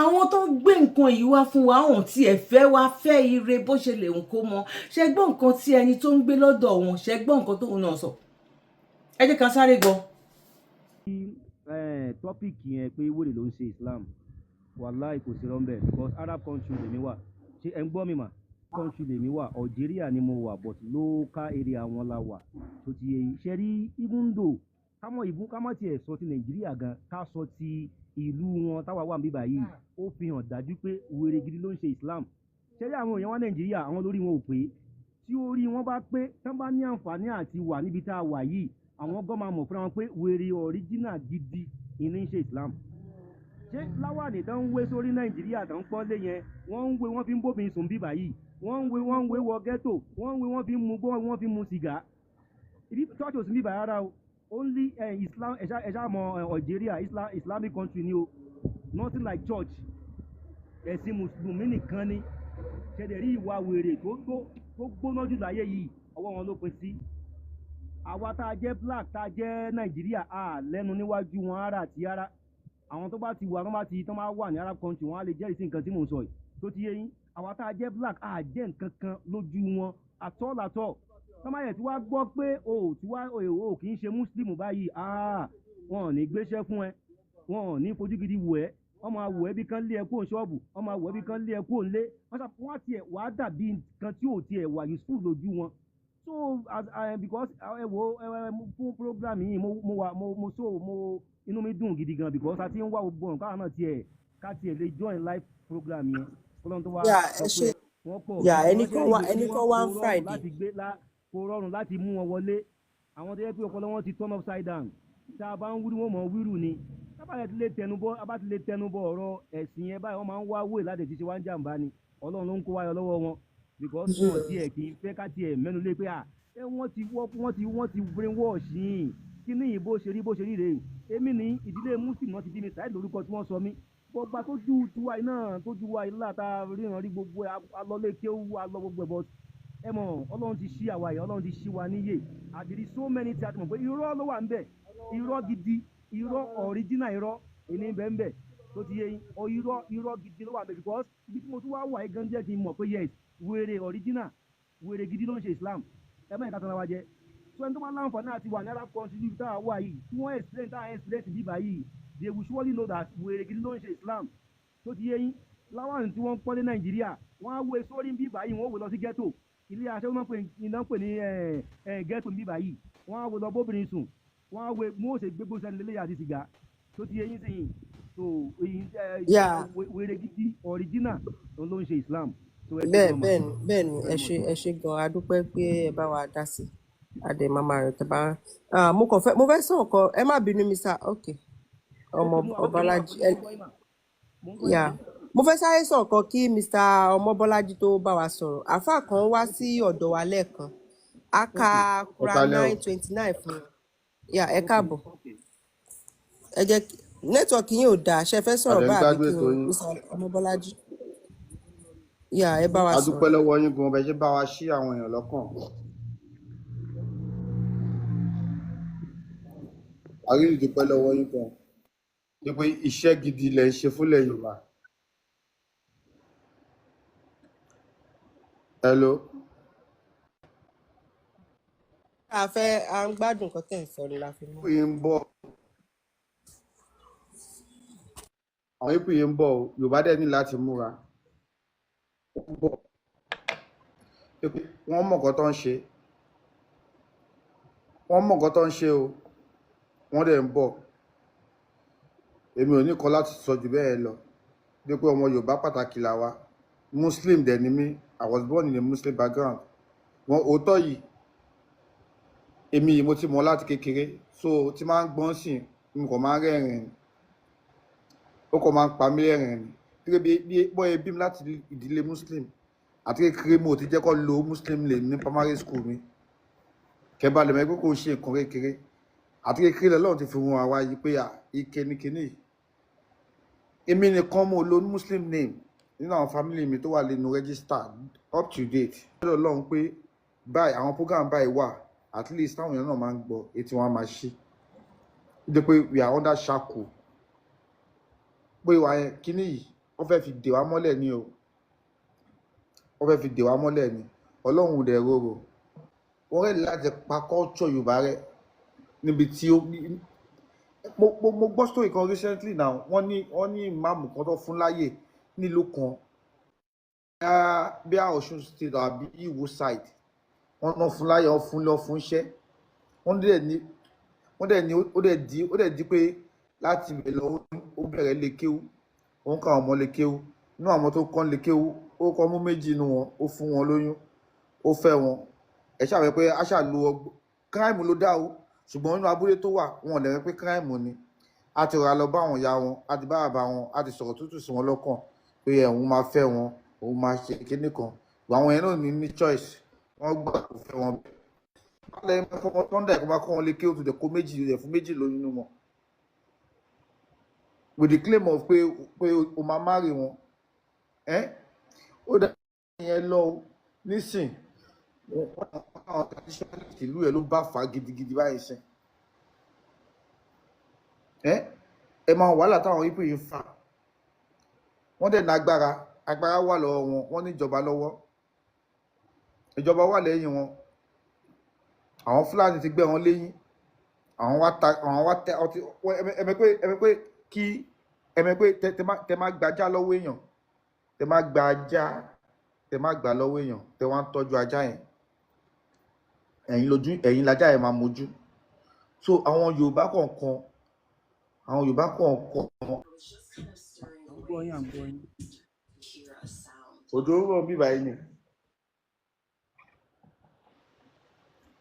àwọn tó ń gbé nǹkan yìí wá fún wa ọ̀hún tí ẹ fẹ́ wá fẹ́ ire bó ṣe lè ń kó mọ ṣe gbọ́ nǹkan tí ẹni tó ń gbé lọ́dọ̀ wọn ṣe gbọ́ nǹkan tóun náà sọ ẹ jẹ́ ká sáré gan. Tọ́pìkì yẹn pé wèrè ló ń ṣe Islam wàláì kò sí rọ́ńbẹ́ because Arab country lèmi wà ṣé ẹ ń gbọ́ mi mà country lèmi wà Algeria ni mo wà but local area wọn la wà tó ti yẹ ṣe rí even though kámọ́ tiẹ̀ sọ ti Nàìjíríà gan ká sọ ti ìlú wọn táwa wà níbí báyìí ó fi hàn dájú pé wèrè gidi ló ń ṣe Islam ṣe rí àwọn èèyàn wa Nàìjíríà àwọn lórí wọn ò pé tí orí wọn bá pé tán bá ní àǹfààní àti wà níbi tá a wà yìí àwọn gan máa mọ̀ fúnra wọn pé wèrè original gidi ìní ń ṣe Islam ṣé láwàní tó ń wé sórí Nàìjíríà tó ń pọ́nlé yẹn wọ́n ń wé wọ́n fi ń bófin sùn bíbà yìí wọ́n ń wé wọ ghetto wọ́n ń wé wọ́n fi ń mu gbọ́ wọ́n fi ń mu sìgá ibi church ò sí bíbà rárá o only Islam ẹ̀ṣá mọ Algeria Islamic country ni o nothing like church ẹ̀sìn mùsùlùmí nìkan ni ṣẹ̀dẹ̀ rí ìwà wèrè tó gbóná jù láyé yìí ọwọ́ wọn ló pin sí àwa tá a jẹ́ black tá a jẹ́ Nàìjíríà a lẹ́nu níwájú wọn ara àti ara àwọn tó bá ti wà tó máa wà ní Arab country wọn á lè jẹ́rìí sí nǹkan tí mò ń sọ yìí tó ti yé yín àwa tá a jẹ́ black a jẹ́ nǹkan kan lójú wọn àtọ́ tọ́máyẹ̀ tí wàá gbọ́ pé o kì í ṣe muslim báyìí wọn ò ní gbéṣẹ́ fún ẹ wọn ò ní fojú gidi wò ẹ́ wọ́n máa wò ẹ́ bí kan lé ẹ kúrò ṣọ́ọ̀bù wọ́n máa wò ẹ́ bí kan lé ẹ kúrò nílé wọ́n á tiẹ̀ wàá dàbí nǹkan tí ò tiẹ̀ wà useful lójú wọn so because ẹ wo fún program yìí mo inú mi dùn gidi gan because a ti ń wá gbogbo nǹkan náà tiẹ̀ ká tiẹ̀ lè join live program yẹn fọlọ́n tó wá sọ pé wọ́n pọ̀ ẹnìkan wá ń Friday kò rọrùn láti mú wọn wọlé àwọn tó yẹ pé ọpọlọ wọn ti turn upside down tá a bá ń wúrí wọn mọ̀ wíru ni abá ti lè tẹnubọ̀ ọ̀rọ̀ ẹ̀sìn yẹn báyìí wọ́n máa ń wá wòye láti ti ṣe wá ń jàǹbá ni ọlọ́run ló ń kó wáyọ lọ́wọ́ wọn because wọn tiẹ̀ kì í fẹ́ ká tiẹ̀ mẹ́nu lé pé wọ́n ti brainwash yìí kí ní ìbò ṣe rí rèé èmi ní ìdílé muslim náà ti bí mi sáyé lórúkọ tí wọ́n sọ mí gbogbo tó ju tiwa iná tó ju wa ilá ta ríran rí gbogbo alọ́lé kéwú alọ́ gbogbo ẹ̀bọ ẹ mọ̀ ọlọ́run ti ṣí àwa yìí ọlọ́run ti ṣí wa níyè àdìrí so many tí a ti mọ̀ pé irọ́ ló wà ń bẹ̀ irọ́ gidi irọ́ original irọ́ èní bẹ́ẹ̀ bẹ́ẹ̀ tó ti yé yín irọ́ gidi ló wà ń bẹ̀ because ibi tí mo tún wá wà yìí gan jẹ́ kí n mọ̀ pé yes wèrè original wèrè gidi ló ń ṣe Islam ẹ bẹ́ẹ̀ ká tán wa jẹ́ so ẹni tó máa láǹfààní àti wà ní Arab country tá a wà yìí tí wọ́n explain bíbá yìí they will surely know that wèrè gidi ló ń ṣe Islam tó ti yé yín láwọn tí wọ́n ń pọ́lé Nàìjíríà wọ́n á wé sórí bíbá yìí wọ́n wò lọ sí ghetto ilé aṣẹ́ wọn pè ní ghetto bíbá yìí wọ́n á wò lọ bóbìnrin sùn wọ́n á wé mú òsè gbégbó sẹ́ni lélẹ́yà àti sìgá tó ti yé yín sí yìí so wèrè gidi original ló ń ṣe Islam. bẹ́ẹ̀ni ẹ ṣe gan adúpẹ́ pé ẹ bá wa dá sí adé mama rẹ tẹ bá mo fẹ́ sọ nǹkan ẹ má bínú mi sá ok ọmọ Bọ́lájí mo fẹ́ sáré sọ nǹkan kí Mr. ọmọ Bọ́lájí tó bá wa sọ̀rọ̀ àáfà kan wá sí ọ̀dọ̀ wa lẹ́ẹ̀kan a ka Quran 9:29 fún ẹ káàbọ̀ ẹ jẹ́ nẹ́tíwọ̀kì yín ò dáa ṣe fẹ́ sọ̀rọ̀ bá àbí kí Mr. ọmọ Bọ́lájí ẹ bá wa sọ̀rọ̀. a dúpẹ́ lọ́wọ́ yín gan bẹ́ẹ̀ ṣe bá wa ṣí àwọn èèyàn lọ́kàn. a rí ìdúpẹ́ lọ́wọ́ yín gan pé iṣẹ́ gidi lẹ̀ ń ṣe fúnlẹ̀ Yorùbá. hello. à ń gbádùn nǹkan tẹ̀ ń sọ ni la fi mú. ìpè ń bọ̀ àwọn ìpè ń bọ̀ Yorùbá dẹ̀ ní láti múra wọ́n mọ̀ nǹkan tó ń ṣe o wọ́n dẹ̀ ń bọ̀ èmi ò ní kan láti sọ jù bẹ́ẹ̀ lọ bí pé ọmọ Yorùbá pàtàkì là wa Muslim dẹ̀ ni mí I was born in a Muslim background wọn òótọ́ yìí èmi yìí mo ti mọ̀ láti kékeré so tí máa ń gbọ́n sí mi kò máa ń rẹ́rìn ó kò máa ń pa mí lẹ́rìn gẹ́gẹ́ bí bọ́ẹ̀ bí mi láti ìdílé Muslim àti kékeré mo ti jẹ́ kó lo Muslim lè ní primary school mi kẹba lè mọ̀ pé kò ń ṣe nǹkan kékeré àti kékeré lọ́wọ́ ti fi wọn àwa yìí pé ike ní kinní èmi nìkan mo lo Muslim name nínú àwọn family mi tó wà lẹ́nu register up to date lọ́wọ́ pé báyìí àwọn program báyìí wà at least táwọn èèyàn náà máa ń gbọ́ etí wọn máa ṣí nítorí pé we are under shackle pé ìwà yẹn kinní yìí wọ́n fẹ́ fi dè wá mọ́lẹ̀ ni o wọ́n fẹ́ fi dè wá mọ́lẹ̀ ni Ọlọ́run dẹ̀ rorò wọ́n rẹ̀ láti pa culture Yorùbá rẹ̀ níbi tí ó mo gbọ́ story kan recently now wọ́n ní ìmáàmù kan tó fún láyè nílùú kan bí i Ọ̀ṣun state àbí Ìwó side wọ́n náà fún láyè wọ́n fún lọ fún iṣẹ́ wọ́n dẹ̀ di pé láti ibẹ̀ lọ ó bẹ̀rẹ̀ lè kéwú òun káwọn ọmọ lè kéwú inú àwọn tó kọ́ lè kéwú ó kọ́ mú méjì inú wọn ó fún wọn lóyún ó fẹ́ wọn ẹ̀ ṣàwẹ́ pé aṣà lo crime ló dá o ṣùgbọ́n nínú abúlé tó wà wọn ò lẹ́rìn pé crime ni a ti rà lọ bá àwọn ìyá wọn a ti bá bàbá wọn a ti sọ̀rọ̀ tútù sí wọn lọ́kàn pé òun máa fẹ́ wọn òun máa ṣe kíní kan àwọn yẹn náà ní choice wọ́n gbà kó fẹ́ wọn bẹ́ẹ̀ wọ́n lẹ́yìn fọwọ́n tọ́ndà ẹ̀kọ́ bá kọ́ wọn lé kí ó tún dẹ̀ kó méjì rẹ̀ fún méjì lóyún nínú wọn with the claim of pé o máa marry wọn ó dá ìyẹn lọ nísìn àwọn traditionalist ìlú ẹ̀ ló bá fà gidigidi báyìí sìn ẹ máa wàhálà táwọn ibo yìí fà wọ́n dẹ̀ ní agbára wà lọ́wọ́ wọn wọ́n ní ìjọba lọ́wọ́ ìjọba wà lẹ́yìn wọn àwọn Fúlàní ti gbé wọn lẹ́yìn àwọn wá tẹ ọtí ẹmẹ pé kí ẹmẹ pé tẹ má gbajá lọ́wọ́ èèyàn tẹ má gbà lọ́wọ́ èèyàn tẹ wá ń tọ́jú ajá yẹn ẹ̀yin lajá yẹn máa mójú. So àwọn Yorùbá kọ̀ọ̀kan òjò rọ̀ bí báyìí ni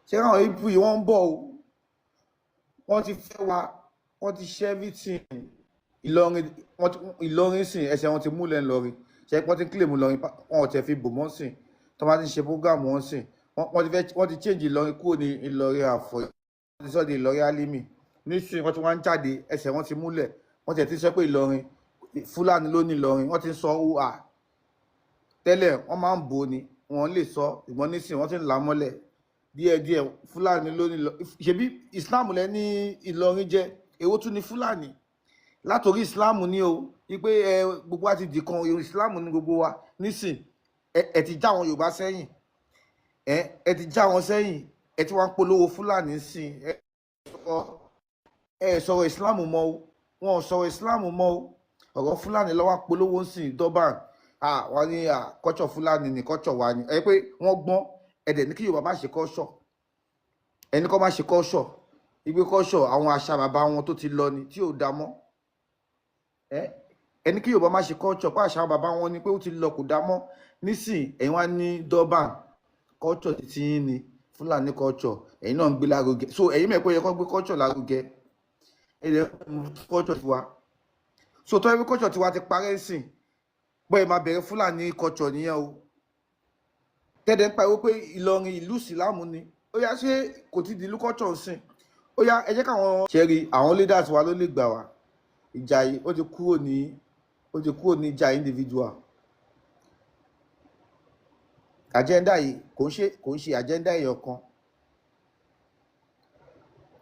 ṣé àwọn ibu yìí wọ́n ń bọ̀ o wọ́n ti fẹ́ wa wọ́n ti ṣe everything Ìlọrin sìn ẹsẹ̀ wọn ti múlẹ̀ ńlọrin ṣe wọ́n ti claim Ìlọrin wọn ò tẹ̀ fi bò mọ́ sìn tó bá ti ṣe program wọn sìn wọ́n ti change Ìlọrin kúrò ní Ìlọrin Àfọ̀n wọ́n ti sọ di Ìlọrin Alimi nísìnyí wọ́n ti wá ń jáde ẹsẹ̀ wọn ti múlẹ̀ wọ́n ti sọ pé Ìlọrin Fúlàní ló ní Ìlọrin wọ́n ti sọ ua tẹ́lẹ̀ wọ́n máa ń bò ní wọ́n lè sọ ìgbọ́n nísìnyí wọ́n ti ń là mọ́lẹ̀ díẹ̀díẹ̀ Fúlàní ló ní ṣebí Islam lẹ ní Ìlọrin jẹ́ èwo tún ní Fúlàní látòrí Islam ní o wípé gbogbo wa ti di kan Islam ní gbogbo wa nísìn ẹ ti já àwọn Yorùbá sẹ́yìn ẹ ti já wọn sẹ́yìn ẹ ti wá ń polówó Fúlàní sìn ẹ sọ̀rọ̀ Islam mọ́ o wọn ò sọ̀rọ̀ Islam mọ́ o ọ̀rọ̀ Fúlàní lọ́wọ́ polówó sìn Durban wọ́n ní kọ́ṣọ̀ Fúlàní ní kọ́ṣọ̀ wa ni ẹ pé wọ́n gbọ́n ẹ̀dẹ̀ ní kí Yorùbá má ṣe kọ́ṣọ̀ ẹni kọ́ má ṣe kọ́ṣọ̀ ìgbé kọ́ṣọ̀ àwọn àṣà bàbá wọn tó ti lọ ni tí ò dá mọ́ ẹni kí Yorùbá má ṣe kọ́ṣọ̀ pé àṣà bàbá wọn ni pé ó ti lọ kò dá mọ́ nísìn ẹ̀yin wá ní Durban kọ́ṣọ̀ títí yín ni Fúlàní kọ́ṣọ̀ ẹ̀yin náà ń gbé lárugẹ so ẹ̀yin mẹ́pẹ́ yẹ kọ́ gbé kọ́ṣọ̀ lárugẹ ẹ̀yin kọ́ṣọ̀ tiwa so tọ́ ẹbí kọ́ṣọ̀ tiwa ti parẹ́ sìn bọ́ ẹ máa bẹ̀rẹ̀ Fúlàní kọ́ṣọ̀ nìyẹn o tẹ́lẹ̀ ń pariwo pé Ìlọrin ìlú ìsìlámù ni ó yá ṣé kò ti di ìlú kọ́ṣọ̀ sìn ó yá ẹ jẹ́ káwọn ṣẹ́rí àwọn leaders wa ló lè gbà wá ìjà yìí ó ti kúrò ní ìjà individual agenda yìí kò ń ṣe agenda èèyàn kan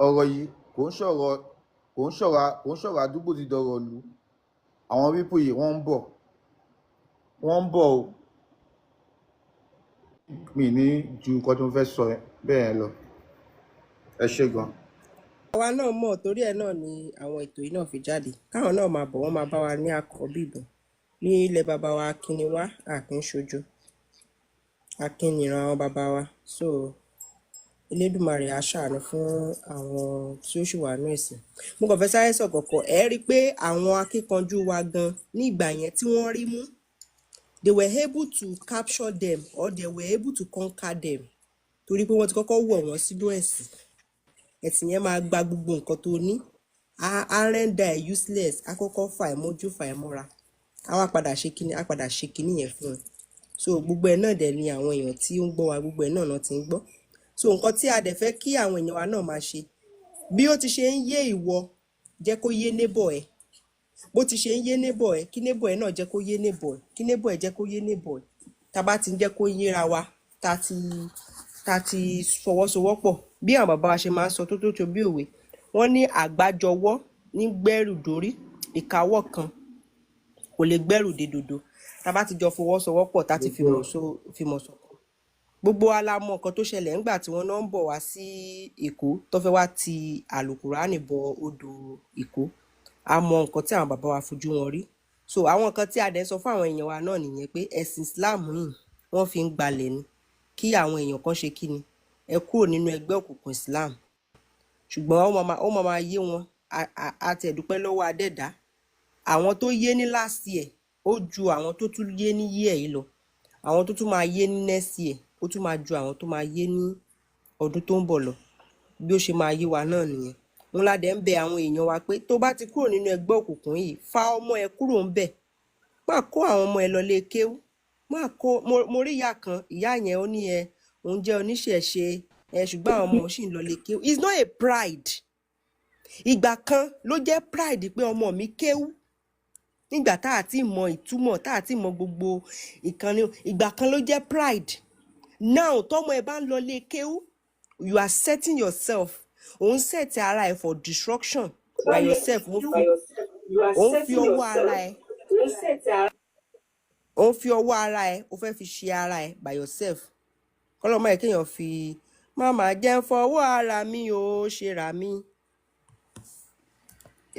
ọ̀rọ̀ yìí kò ń ṣọ̀rọ̀ àdúgbò ti dọ̀rọ̀ lù àwọn pípò yìí wọ́n ń bọ̀ o mi ní ju nǹkan tó ń fẹ́ sọ bẹ́ẹ̀ lọ ẹ ṣé gan. àwa náà mọ̀ torí ẹ̀ náà ni àwọn ètò yìí náà fi jáde káwọn náà máa bọ̀ wọ́n máa bá wa ní àkọ́bí ìbọn ní ilẹ̀ bàbá wa Akínniwá Akínṣojú Akínniran àwọn bàbá wa so Elédùmarè á ṣàánú fún àwọn tí ó ṣì wà ní ẹ̀sìn. Mo kàn fẹ́ sáré sọ kọ̀kọ̀ ẹ rí i pé àwọn akíkanjú wa gan ní ìgbà yẹn tí wọ́n rí mú they were able to capture them or they were able to conquer them torí pé wọ́n ti kọ́kọ́ wọ̀ wọ́n sínú ẹ̀sìn ẹ̀sìn yẹn máa gba gbogbo nǹkan tó ní á rẹ́ńdà ẹ̀ useless á kọ́kọ́ fà ẹ̀ mójú fà ẹ̀ mọ́ra á wá padà ṣe kíní yẹn fún un so gbogbo ẹ̀ náà dẹ̀ ni àwọn èèyàn tí ó ń gbọ́ wa gbogbo ẹ̀ náà ti ń gbọ́ so nǹkan tí a dẹ̀ fẹ́ kí àwọn èèyàn wa náà máa ṣe bí ó ti ṣe ń yé ìwọ jẹ́ kó yé neighbor ẹ̀ bó ti ṣe ń yé neighbor ẹ̀ kí neighbor ẹ̀ náà jẹ́ kó yé neighbor ẹ̀ kí neighbor ẹ̀ jẹ́ kó yé neighbor ẹ̀ tá bá ti ń jẹ́ kó yéra wa tá ti fọwọ́sowọ́pọ̀ bí àwọn bàbá wa ṣe máa ń sọ tó bí òwe wọ́n ní àgbájọwọ́ ní gbẹ́rù dórí ìkáwọ́ kan kò lè gbẹ́rù dé dòdò tá bá ti jọ fọwọ́sowọ́pọ̀ tá ti fìmọ̀ sọ̀kan gbogbo wa la mọ̀ nǹkan tó ṣẹlẹ̀ ńgbà tí wọ́n náà ń bọ̀ wá sí Èkó tó fẹ́ wá ti àlùkùránì bọ odò Èkó a mọ̀ nǹkan tí àwọn bàbá wa fojú wọn rí so àwọn nǹkan tí a dẹ̀ sọ fún àwọn èèyàn wa náà nìyẹn pé ẹ̀sìn Islam yìí wọ́n fi ń gbalẹ̀ ni kí àwọn èèyàn kan ṣe kí ni ẹ kúrò nínú ẹgbẹ́ òkùnkùn Islam ṣùgbọ́n ó máa yé wọn àtẹ̀dúpẹ́ lọ́wọ́ adẹ́dá àwọn tó yé ní last year ó ju àwọn tó tún yé ní year yìí lọ àwọn tó tún máa yé ní next year ó tún máa ju àwọn tó máa yé ní ọdún tó ń bọ̀ lọ bí ó ṣe máa yé wa náà nìyẹn wọn ládẹ ń bẹ àwọn èèyàn wa pé tó bá ti kúrò nínú ẹgbẹ́ òkùnkùn yìí fa ọmọ ẹ kúrò ń bẹ̀ má kó àwọn ọmọ ẹ lọ lé kéwú má kó mo rí ìyá kan ìyá yẹn ó ní òun jẹ́ oníṣẹ̀ṣe ṣùgbọ́n àwọn ọmọ ṣì ń lọ lé kéwú it's not a pride ìgbà kan ló jẹ́ pride pé ọmọ mi kéwú nígbà tá a ti mọ ìtumọ̀ tá a ti mọ gbogbo ìkànnì ìgbà kan ló jẹ́ pride now tọ́mọ ẹ bá ń lọ lé kéwú you are setting yourself òun set ara ẹ for destruction by yourself òun fi ọwọ́ ara ẹ ó fẹ́ fi ṣe ara ẹ by yourself kọ́lọ́mọ ẹ kéèyàn fi máma jẹ́ fọwọ́ ara mi ò ṣe ra mi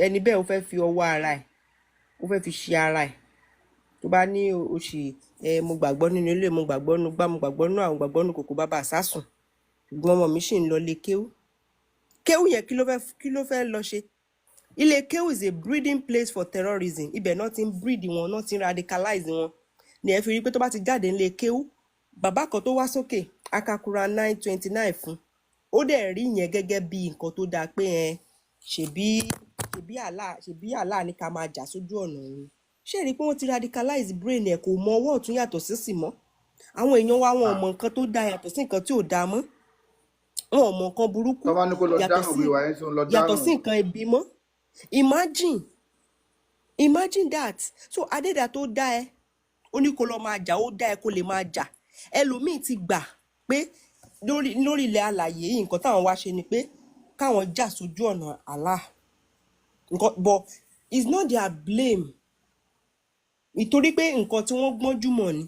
ẹni bẹ́ẹ̀ ó fẹ́ fi ọwọ́ ara ẹ̀ ó fẹ́ fi ṣe ara ẹ̀ tó bá ní oṣù mo gbàgbọ́ nínú ilé mo gbàgbọ́ nínú gbá mo gbàgbọ́ nínú àwọn gbàgbọ́ nínú kòkó bàbá àsásùn ṣùgbọ́n ọmọ mi ṣì ń lọ lé kéwú yẹn kí ló fẹ́ lọ ṣe ilé kéwú is a breeding place for terrorism ibẹ̀ náà ti ń breed wọn náà ti ń radicalize wọn ni ẹ fi rí pé tó bá ti jáde nílé kéwú bàbá kan tó wá sókè akakura 929 fún ó dẹ̀ rí yẹn gẹ́gẹ́ bí nǹkan tó dáa pé ṣebí Allah ní ká máa jà sójú ọ̀nà òun ṣé rí i pé wọ́n ti radicalize brain ẹ̀ kò mọ ọwọ́ ọ̀tún yàtọ̀ sísì mọ́ àwọn èèyàn wa wọn ò mọ nǹkan tó dáa yàtọ̀ sí nǹkan tí ò dáa mọ́ wọn ò mọ nǹkan burúkú yàtọ̀ sí nǹkan ibi mọ́ imagine that so adéda tó dá ẹ ó ní kó lọ máa jà ó dá ẹ kó lè máa jà ẹlòmíì ti gbà pé lórí ilẹ̀ alàyè yìí nǹkan táwọn wá ṣe ni pé káwọn jà sójú ọ̀nà Allah nǹkan but it's not their blame nítorí pé nǹkan tí wọ́n gbọ́njú mọ̀ ni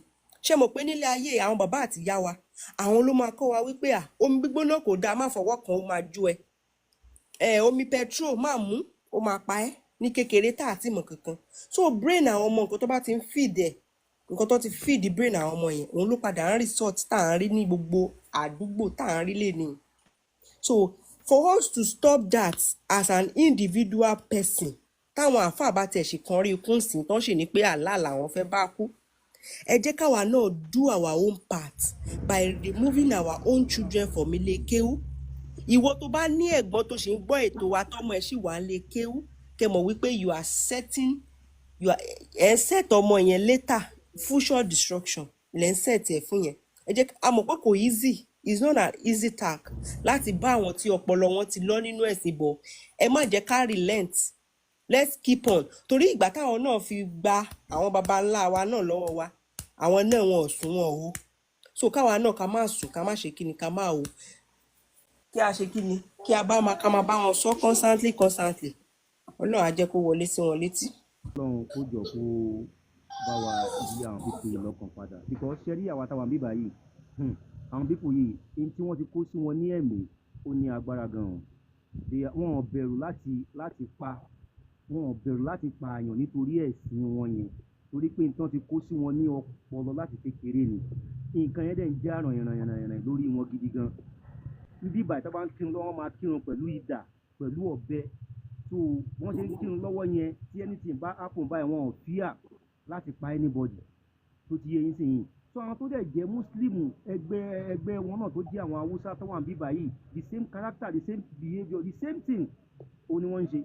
ṣé mo pé nílé ayé àwọn bàbá àti ìyá wa àwọn ló máa kọ́ wa wípé omi gbígbóná kò dáa má fọwọ́ kan ó máa jó omi petrol máa mú ó máa pa ẹ́ ní kékeré tá àti mọ̀ kankan so brain àwọn ọmọ nǹkan tó bá ti ń feed ẹ̀ nǹkan tó ti feed brain àwọn ọmọ yẹn òun ló padà ń resort tá à ń rí ní gbogbo àdúgbò tá à ń rí lè ní so for us to stop that as an individual person táwọn àáfàá bá tẹ̀ ṣe kan rí ikú sí tán ṣe ni pé Allah làwọn fẹ́ bá kú ẹ jẹ́ káwa náà do our own part by removing our own children from ilé kéwú ìwọ tó bá ní ẹ̀gbọ́n tó ṣe ń gbọ́ ètò wa tọ́mọ ẹ̀ sì wà ń lé kéwú kẹ́ mọ̀ wípé you are set ọmọ yẹn later future destruction lẹ́ ń set ẹ̀ fún yẹn ẹ jẹ́ a mọ̀ pé kò easy it's not an easy task láti bá àwọn tí ọpọlọ wọn ti lọ nínú ẹ̀sìn bọ̀ ẹ má jẹ́ ká relent let's keep on torí ìgbà táwọn náà fi gba àwọn baba ńlá wa náà lọ́wọ́ wa àwọn náà wọn ò sùn wọn o so káwa náà ká má sùn ká má ṣe kíni ká má o kí a ṣe kíni kí a bá máa ká máa bá wọn sọ constantly Ọlọ́run á jẹ́ kó wọlé sí wọn létí. Ọlọ́run kó jọ kó bá wa yí àwọn pípò yìí lọ́kàn padà because ṣe rí àwa táwọn bíbá yìí àwọn pípò yìí èyí tí wọ́n ti kó sí wọn ní ẹ̀mí ó ní agbára gan-an wọn ò bẹ̀rù láti pa wọn ò bẹ̀rù láti pa àyàn nítorí ẹ̀sìn wọn yẹn torí pé nǹkan ti kó sí wọn ní ọpọlọ láti kékeré ni nǹkan yẹn dẹ̀ ń já ràn lórí wọn gidi gan níbí ìbàdí tó bá ń kírun lọ́wọ́ máa kírun pẹ̀lú idà pẹ̀lú ọ̀bẹ so wọ́n ṣe ń kírun lọ́wọ́ yẹn tí anything bá happen báyìí wọn ò fear láti pa anybody tó ti yé yín sí yìí so àwọn tó dẹ̀ jẹ́ mùsùlùmù ẹgbẹ́ wọn náà tó jẹ́ àwọn haúsá tó wà ń bíbà yìí the same character the same behaviour the same thing òun ni wọ́n ń ṣe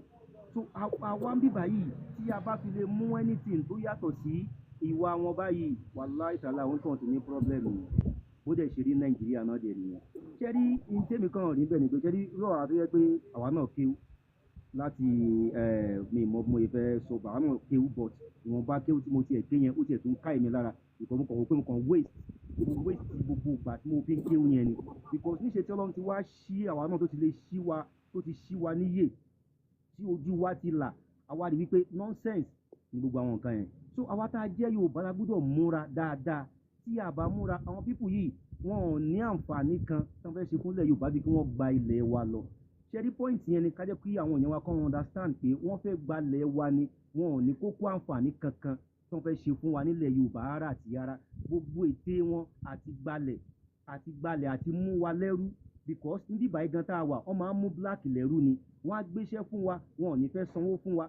so àwa ń bíbà yìí tí a bá fi lè mú anything tó yàtọ̀ sí ìwà wọn báyìí wàláhì tàlá àwọn tó ń tì ní problem yìí bó dẹ̀ ṣe rí nàìjíríà náà dẹ̀ nìyẹn ṣẹ́rí ìtẹ́mi kan rí bẹ́ẹ̀ ni pé ṣẹ́rí rọra tó yẹ pé àwa náà kéwú láti mi mọ bí mo yẹ fẹ́ sọ bàá náà kéwú but ìwọ̀nba kéwú tí mo tiẹ̀ ké yẹn ó tiẹ̀ tún ká èmi lára ìkọ̀ mo kàn wọ́n pé mo kàn waste gbogbo ìgbà tí mo fi ń kéwú yẹn ni because níṣe tí ọlọ́run ti wá ṣí àwa náà tó ti ṣí wa níyè tí ojú wa ti là àwa rí wípé nonsense ni gbogbo àwọn nǹkan yẹn so àwa tá a jẹ́ Yorùbá la gbọ́dọ̀ múra dáadáa tí a bá múra àwọn pípù yìí wọn ò ní àǹfààní kan tí wọ́n fẹ́ ṣe fúnlẹ̀ Yorùbá bí kí wọ́n gba ilẹ̀ wa lọ ṣẹ́rí pọ́ìntì yẹn ni ká jẹ́ kí àwọn èèyàn wa kọ́ wọn understand pé wọ́n fẹ́ gbalẹ̀ wa ni wọn ò ní kókó àǹfààní kankan tí wọ́n fẹ́ ṣe fún wa nílẹ̀ Yorùbá ara àti ara gbogbo ète wọn àti gbalẹ̀ àti mú wa lẹ́rú because níbi ìbàyí gan tá a wà wọ́n máa ń mú black lẹ́rú ni wọ́n á gbéṣẹ́ fún wa wọn ò ní fẹ́ sanwó fún wa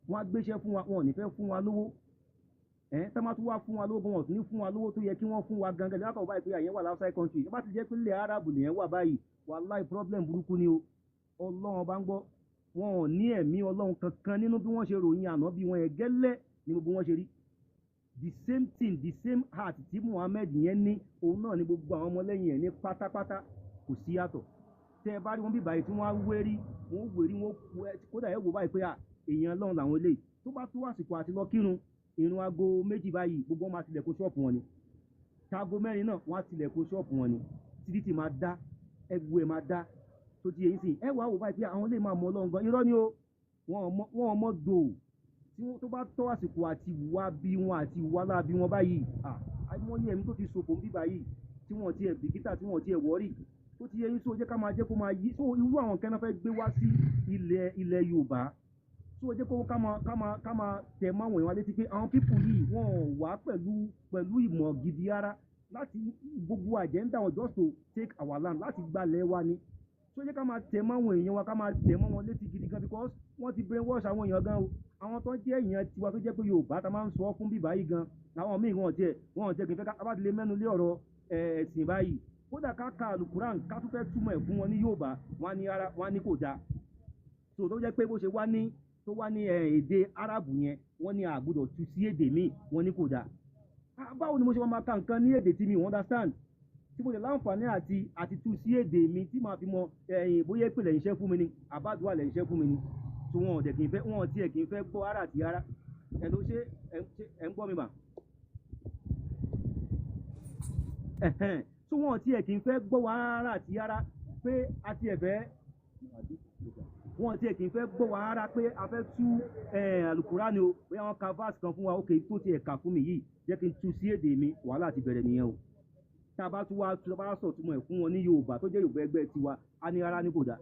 wọ́n á gbéṣẹ́ fún wa wọn ò ní fẹ́ fún wa lówó tá máa tún wá fún wa lówó wọn ò tún ní fún wa lówó tó yẹ kí wọ́n fún wa gangan lẹ́yìn àtọ̀wọ́ báyìí pé àyẹ̀wò outside country ẹ bá ti jẹ́ pé ilẹ̀ Arab lèyẹn wà báyìí wàláì problem burúkú ni o Ọlọ́run bá ń gbọ́ wọn ò ní ẹ̀mí Ọlọ́run kankan nínú bí wọ́n ṣe ròyìn àná bí wọ́n yẹn gẹ́lẹ́ ní gbogbo wọn ṣe rí the same thing the same heart tí Muhammad yẹn ní òun náà ní gbogbo àwọn ọmọlẹ́yìn ẹ̀ ní pátápátá kò sí yàtọ̀ tẹ́ ẹ bá rí wọn bí báyìí tí wọ́n á wérí wọn kódà ẹ wò báyìí pé èèyàn Ọlọ́run làwọn eléyìí tó bá tó àsìkò àti lọ kírun ìrun aago 2 báyìí gbogbo wọn máa tilẹ̀kùn ṣọ́ọ̀pù wọn ni táago 4 náà wọ́n á tilẹ̀kùn ṣọ́ọ̀pù wọn ni títí tí máa dá ẹgbẹ́ ẹ̀ máa dá tó ti èyí sí ẹ wàá wò báyìí pé àwọn lè máa mọ Ọlọ́run gan irọ́ ni o wọn ọmọ gbò tí wọ́n tó bá tọ́ àsìkò àti ìwà bí wọn àti ìwà láàbí wọn báyìí àìmọye ẹ̀mí tó ti ṣòfò ń bí báyìí tí wọ́n ti ẹ̀ bìkítà tí wọ́n ti ẹ̀ wọ́rì tó ti yẹ yín so jẹ́ ká máa jẹ́ kó máa yí so irú àwọn kan náà fẹ́ gbé wá sí ilẹ̀ Yorùbá so jẹ́ kó ká máa tẹ̀ máa wọ̀nyí wá létí pé àwọn pípù yìí wọ́n wá pẹ̀lú ìmọ̀ gidi ara láti gbogbo agenda wọn just to take our land láti gbalẹ̀ wa ni so jẹ́ ká máa tẹ̀ máa wọ̀nyí èèyàn wa ká máa tẹ̀ máa wọn létí gidi gan because wọ́n ti brainwash àwọn èèyàn gan o àwọn tó jẹ́ èèyàn tiwa tó jẹ́ pé Yorùbá ta máa ń sọ fún bíbá yìí gan àwọn míì wọ́n jẹ́ kì í fẹ́ ká bá ti lè mẹ́nu lé ọ̀rọ̀ ẹ̀sìn báyìí kódà ká ka alukuran ká tún fẹ́ túmọ̀ ẹ̀ fún wọn ní Yorùbá wọn ní kò dáa so tó jẹ́ pé bó ṣe wá ní èdè Arabu yẹn wọ́n ní àgbọ́dọ̀ tú sí èdè míì wọ́n ní kò dáa báwo ni mo ṣe máa ka nǹkan ní èdè tí mi understand tí mo lè láǹfààní àti tú sí èdè mi tí màá fi mọ bóyá èpè lẹ́yìn iṣẹ́ fún mi ni àbádùá lẹ́yìn iṣẹ́ fún mi ni tí wọn tiẹ̀ kì í fẹ́ gbọ́ ara àti ara ẹ̀ ló ṣe ẹ̀ ń gbọ́ mi mà tí wọn tiẹ̀ kì í fẹ́ gbọ́ ara àti ara pé a tiẹ̀ fẹ́ wọn tiẹ̀ kì í fẹ́ gbọ́ ara pé a fẹ́ tú Àlùkùránì o bóyá wọn ka verse kan fún wa ok tó tiẹ̀ kà fún mi yìí jẹ́ kí n tú sí èdè mi wàhálà ti bẹ̀rẹ̀ nìyẹn o tá a bá tún wá sọ̀túnmọ̀ ẹ̀ fún wọn ní Yorùbá tó jẹ́ Yorùbá ẹgbẹ́ tiwa a ní ara ní kò dá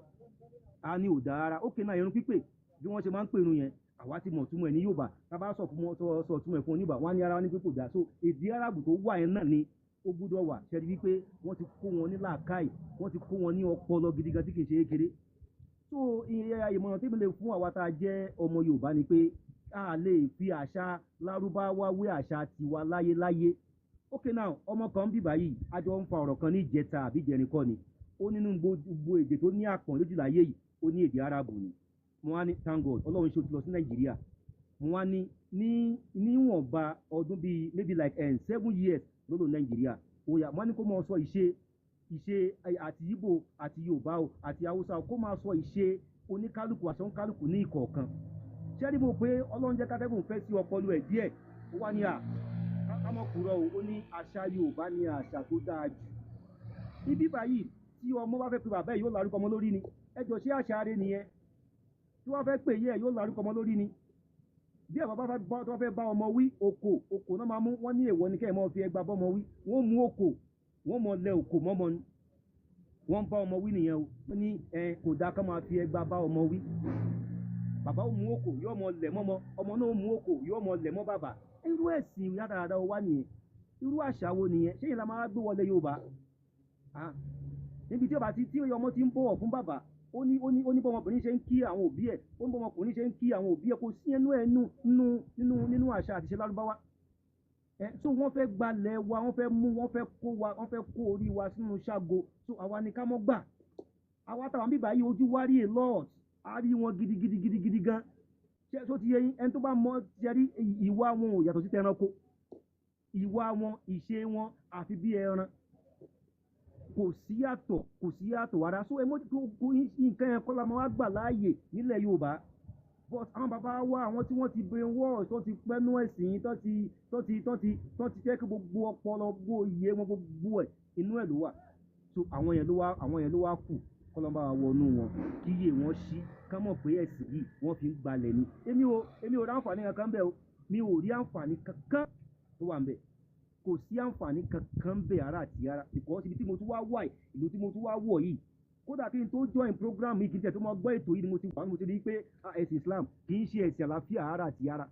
a ní ò dá ara ok náà irun pípè bí wọ́n ṣe máa ń pè irun yẹn àwa ti mọ̀ túmọ̀ ẹ̀ ní Yorùbá tá a bá sọ̀túnmọ̀ ẹ̀ fún oníbà wọ́n á ní ara ní pé kò dá so èdè Árábù tó wà yẹn náà ni ó gbúdọ̀ wà ṣẹ́ni wípé wọ́n ti kó wọn ní làákàì wọ́n ti kó wọn ní ọpọlọ gidigan tí kì í ṣe é kéré so ìmọ̀ràn tí mo lè fún àwa tá a jẹ́ ọmọ Yorùbá ni pé a lè fi àṣà Lárúbáwá wé àṣà tiwa láyéláyé ok now ọmọ kan bíbá yìí a jọ ń fa ọ̀rọ̀ kan ní ìjẹta àbí ìjẹrin kọ́ ni ó nínú gbogbo èdè tó ní àpọ̀n lójú láyé yìí ó ní èdè Árábù ni mo wá ní thank God Ọlọ́run ṣe ó ti lọ sí Nàìjíríà mo wá ní níwọ̀nba ọdún bíi maybe like 7 years lọ́dọ̀ Nàìjíríà òyà wọ́n ní kó máa sọ ìṣe àti Ìgbò àti Yorùbá o àti Haúsá kó máa sọ ìṣe oníkálukú àṣọ oníkálukú ní ìkọ̀ọ̀kan ṣẹ́ni mo pé Ọlọ́run jẹ́ kátẹ́gùn fẹ́ sí ọpọlọ ẹ̀ díẹ̀ ó wá ní kámọ́kùrọ̀ ó ní àṣà Yorùbá ní àṣà tó dáa jù ibi báyìí tí ọmọ bá fẹ́ pe bàbá ẹ̀ yóò lárúkọ ọmọ lórí ni ẹjọ́ ṣé àṣà rẹ̀ nìyẹn tí wọ́n fẹ́ pè yẹ ẹ̀ yóò lárúkọ ọmọ lórí ni bí ẹ̀ bàbá tó fẹ́ bá ọmọ wí òkò náà máa mú wọ́n ní èèwọ̀ ní kẹ́ ẹ̀ mọ́ fi ẹgbà bọ́mọ wí wọ́n mú òkò wọ́n mọ lẹ òkò mọ́mọ ni wọ́n bá ọmọ wí nìyẹn o wọ́n ní kò dáa ká máa fi ẹgbà bá ọmọ wí bàbá ó mú òkò yóò mọ lẹ̀ mọ́mọ ọmọ náà ó mú òkò yóò mọ lẹ̀ mọ́ bàbá irú ẹ̀sìn yàtàràdà wá nìyẹn irú àṣà wo nìyẹn ṣé ìlànà máa gbé wọlé Yorùbá níbi tí ọmọ ti ń bọ̀wọ̀ fún bàbá ó ní bọ́mọbìnrin ṣe ń kí àwọn òbí ẹ̀ ó ní bọ́mọkùnrin ṣe ń kí àwọn òbí ẹ̀ kò sí ẹnu ẹ̀ nínú àṣà àti ìṣe Lárúbáwá so wọ́n fẹ́ gbalẹ̀ wa wọ́n fẹ́ kó orí wa sínú ṣágo so àwa ni ká mọ́ gbà àwa táwọn bíbá yìí ojú wá rí a lot a rí wọn gidigidi gan ṣe tó ti yẹ yín ẹni tó bá mọ̀ jẹ́rí ìwà wọn ò yàtọ̀ sí tẹranko ìwà wọn ìṣe wọn àfi bí ẹran kò sí yàtọ̀ wàrà so nǹkan yẹn kọ́ la máa wá gbà láàyè nílẹ̀ Yorùbá but àwọn bàbá wa àwọn tí wọ́n ti brainwash tó ti pẹ́nu ẹ̀sìn tó ti jẹ́ kí gbogbo ọpọlọ gbogbo iye wọn gbogbo ẹ̀ inú ẹ̀ ló wà so àwọn yẹn ló wá kù kọ́lọ́mbà wa wọnú wọn kí iye wọn ṣí ká mọ̀ pé ẹ̀sìn yìí wọ́n fi ń gbalẹ̀ ni èmi ò rí àǹfààní kankan bẹ́ẹ̀ o mi ò rí àǹfààní kankan tó wà ń bẹ̀ kò sí àǹfààní kankan bẹ́ẹ̀ ara àti ara because ibi tí mo tún wá wà ìlú tí mo tún wá wọ̀ yìí kódà kí n tó join program yìí kí n tẹ̀ tó máa gbọ́ ètò yìí ni mo ti rí pé ẹ̀sìn Islam kì í ṣe ẹ̀sìn àlàáfíà ara àti ara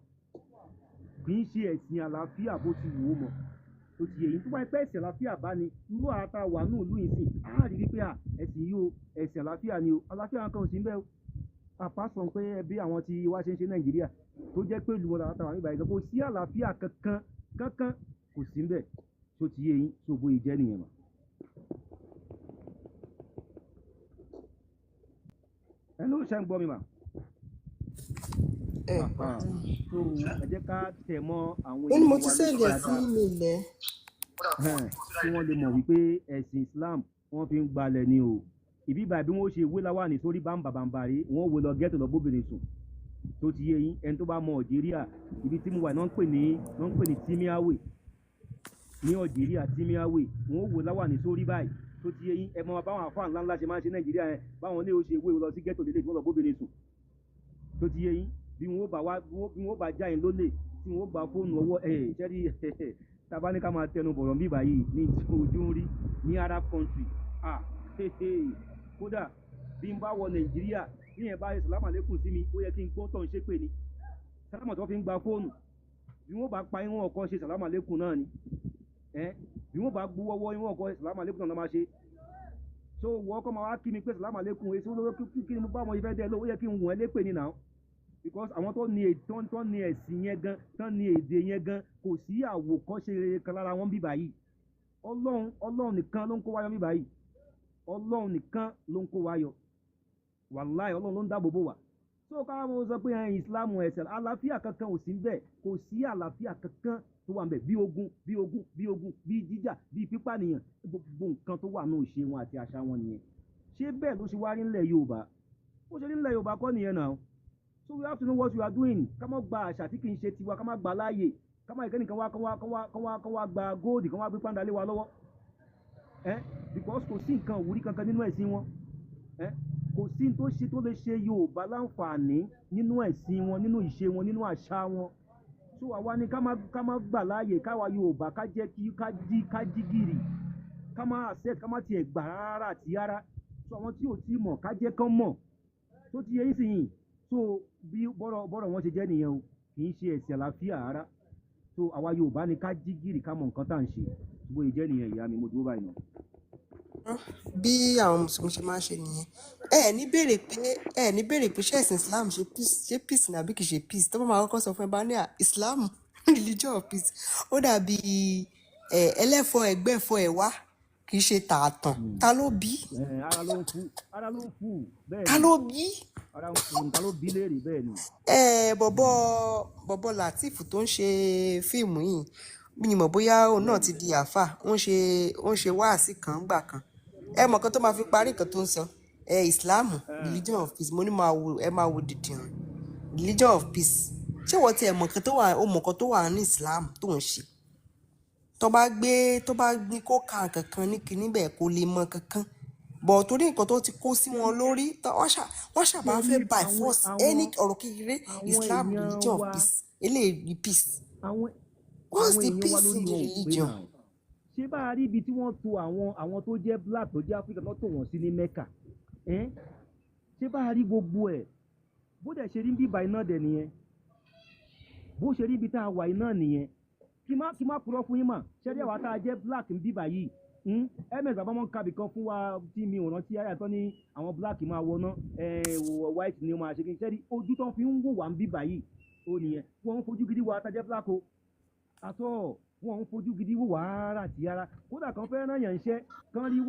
kì í ṣe ẹ̀sìn àlàáfíà bó ti wù ú mọ́ tó ti yẹ̀yìn tó bá pẹ́ ẹ̀sìn àlàáfíà bá ní irú àtà wà ní ìlú ìsìn á rí wípé ẹ̀sìn yìí o ẹ̀sìn àlàáfíà ni o àlàáfíà kan ò sí ń bẹ o àpásọ̀ pé ẹbí àwọn tí wá ṣe ń ṣe Nàìjíríà tó jẹ́ pé ìlú wọn làwọn àtàwọn àmì ìbàyẹ̀gẹ́ kò sí àlàáfíà kankan kò sí ń bẹ tó ti yẹ̀yìn tó bóyá jẹ́ nìyẹn mọ́. ẹnu ṣe ń gbọ́ mi mà. ẹ jẹ́ ká tẹ̀ mọ́ àwọn èèyàn mo ti sẹ́ẹ̀lì ẹ̀ sí ilẹ̀ kí wọ́n lè mọ̀ wípé ẹ̀sìn Islam wọ́n fi ń gbalẹ̀ ni o ìbí bàbá bí wọ́n ṣe wé láwà ní sórí bàǹbàǹbàrí wọ́n wé lọ gẹ́tò lọ bóbìnrin sùn tó ti yé yín ẹni tó bá mọ Algeria ibi tí mo wà náà ń pè ní Timiawe ní Algeria Timiawe wọ́n wé láwà ní sórí báyìí tó ti yé yín ẹ mọ báwọn àfáà ńláńlá ṣe máa ń ṣe Nàìjíríà yẹn báwọn ilé ó ṣe wé lọ sí gẹ́tò lélẹ̀ tí wọ́n lọ bóbìnrin sùn tó ti yé yín bí wọ́n bá já yín lólè tí wọ́n gba fóònù ọwọ́ ṣẹ́rí tabaníkà máa tẹnu bọ̀rọ̀ bí báyìí ní ojú ń rí ní Arab country kódà bí n bá wọ Nàìjíríà ní ẹ̀ bá ṣe sàlámù àlékún sí mi ó yẹ kí n gbọ́ tọ̀ ń ṣépè ni sàlámù tó fi ń gba fóònù bí wọ́n bá pa ìwọ̀n ọkọ̀ ṣe sàlámù àlékún náà ni bí wọ́n bá gbówọ́wọ́ ìwọ̀n ọkọ̀ sàlámù àlékún náà máa ṣe so wọ́n ọkọ̀ máa wá kí mi pé sàlámù àlékún èsì olóró kí ni mo bá wọn ìfẹ́ dẹ́ ló ó yẹ kí n wọ̀n ẹ́ lépè ni náà because àwọn tó ní ẹ̀sìn yẹn gan tán ní èdè yẹn gan kò sí àwòkọ́ṣe rere kan lára wọn bíbá yìí ọlọ́run nìkan ló ń kó wáyọ bíbá yìí ọlọ́run nìkan ló ń kó wáyọ wàláì ọlọ́run ló ń dáàbò bò wá tó ká mo sọ pé ìsìlámù ẹ̀sẹ̀ àlàáfíà kankan ò sí bẹ́ẹ̀ kò sí àlàáfíà kankan tó wà ń bẹ̀ bí ogun bí jíjà bí pípànìyàn gbogbo nǹkan tó wà náà ṣe wọn àti àṣà wọn nìyẹn ṣé bẹ́ẹ̀ ló ṣe wá rí nílẹ̀ Yorùbá ó ṣe rí nílẹ̀ Yorùbá kọ́ nìyẹn náà so we have to know what we are doing ká má gba àṣà tí kì í ṣe tiwa ká má gba láàyè ká má ìkẹ́nìkan wá gba góòdì kan wá gbé pàǹdà lé wa lọ́wọ́ because kò sí nǹkan òwúrí kankan nínú ẹ̀sìn wọn kò sí tó ṣe tó lè ṣe Yorùbá láǹfààní nínú ẹ̀sìn wọn nínú ìṣe wọn nínú àṣà wọn so àwa ni ká má gbà láàyè káwa Yorùbá ká jẹ́ kí ká jí gìrì ká má accept ká má tiẹ̀ gbà rárá àti rárá so àwọn tí ò tí mọ̀ ká jẹ́ kán mọ̀ tó ti yẹ yín sì yìn so bí bọ́rọ̀ wọn ṣe jẹ́ nìyẹn o kì í ṣe ẹ̀sìn àlàáfíà rárá so àwa Yorùbá ni ká jí gìrì ká mọ̀ nǹkan tá à ń ṣe bó ṣe jẹ́ nìyẹn ìyá mi mo dúró báyìí náà. bí àwọn mùsùlùmí ṣe máa ń ṣe nìyẹn ẹ ní béèrè pé ṣé ẹ̀sìn Islam ṣe peace ní àbí kì í ṣe peace tó bá máa kọ́kọ́ sọ fún ẹ bá ní Islam religion of peace ó dàbí ẹlẹ́fọ̀ ẹgbẹ́fọ̀ ẹ̀ wá kì í ṣe tààtàn ta ló bí. ara ló ń fú bẹ́ẹ̀ ni ta ló bí. ara ń fú ta ló bí léèrè bẹ́ẹ̀ ni. bọ̀bọ̀ Lateef tó ń ṣe fíìmù yìí bí ni mọ̀ bóyá òun náà ti di àáfà ó ń ṣe wáàsí kan gbà kan ẹ mọ̀ kan tó máa fi parí nǹkan tó ń sọ Islam religion of peace mo ní ẹ máa wo dìdì hàn religion of peace ṣé wọ́n ti ẹ̀ mọ̀ kan tó wà ní Islam tó ń ṣe tó bá gbé kó ka kankan ní kinní bẹ́ẹ̀ kó lè mọ kankan bọ̀ torí nǹkan tó ti kó sí wọn lórí wọ́n ṣàbá fẹ́ by force ẹni ọ̀rọ̀ kékeré Islam religion of peace eléyìí peace. What's the peace in the religion? ṣé bá a rí ibi tí wọ́n tò àwọn tó jẹ́ black tó jẹ́ Africa lọ́tọ̀ wọ́n sí ní Mecca ṣé bá a rí gbogbo ẹ̀ bó dẹ̀ ṣe rí bíbá iná dẹ̀ nìyẹn bó ṣe rí ibi tá a wà iná nìyẹn kí má purọ́ fún yín mà ṣẹ́rí àwa tá a jẹ́ black ń bíbá yìí ms àbámọ́ kábì kan fún wa tí mi ò rántí ayàtọ̀ ní àwọn black máa wọná white ni ó máa ṣe kí n ṣẹ́rí ojú tó fi ń wò wá ń bíbá yìí ó nìyẹn wọ́n ń fojú gidi wa tá a jẹ́ black o àtọ́ wọn ń fojú gidi wò wá rárá àti rárá kódà kan fẹ́ rán yàn iṣẹ́ kan rí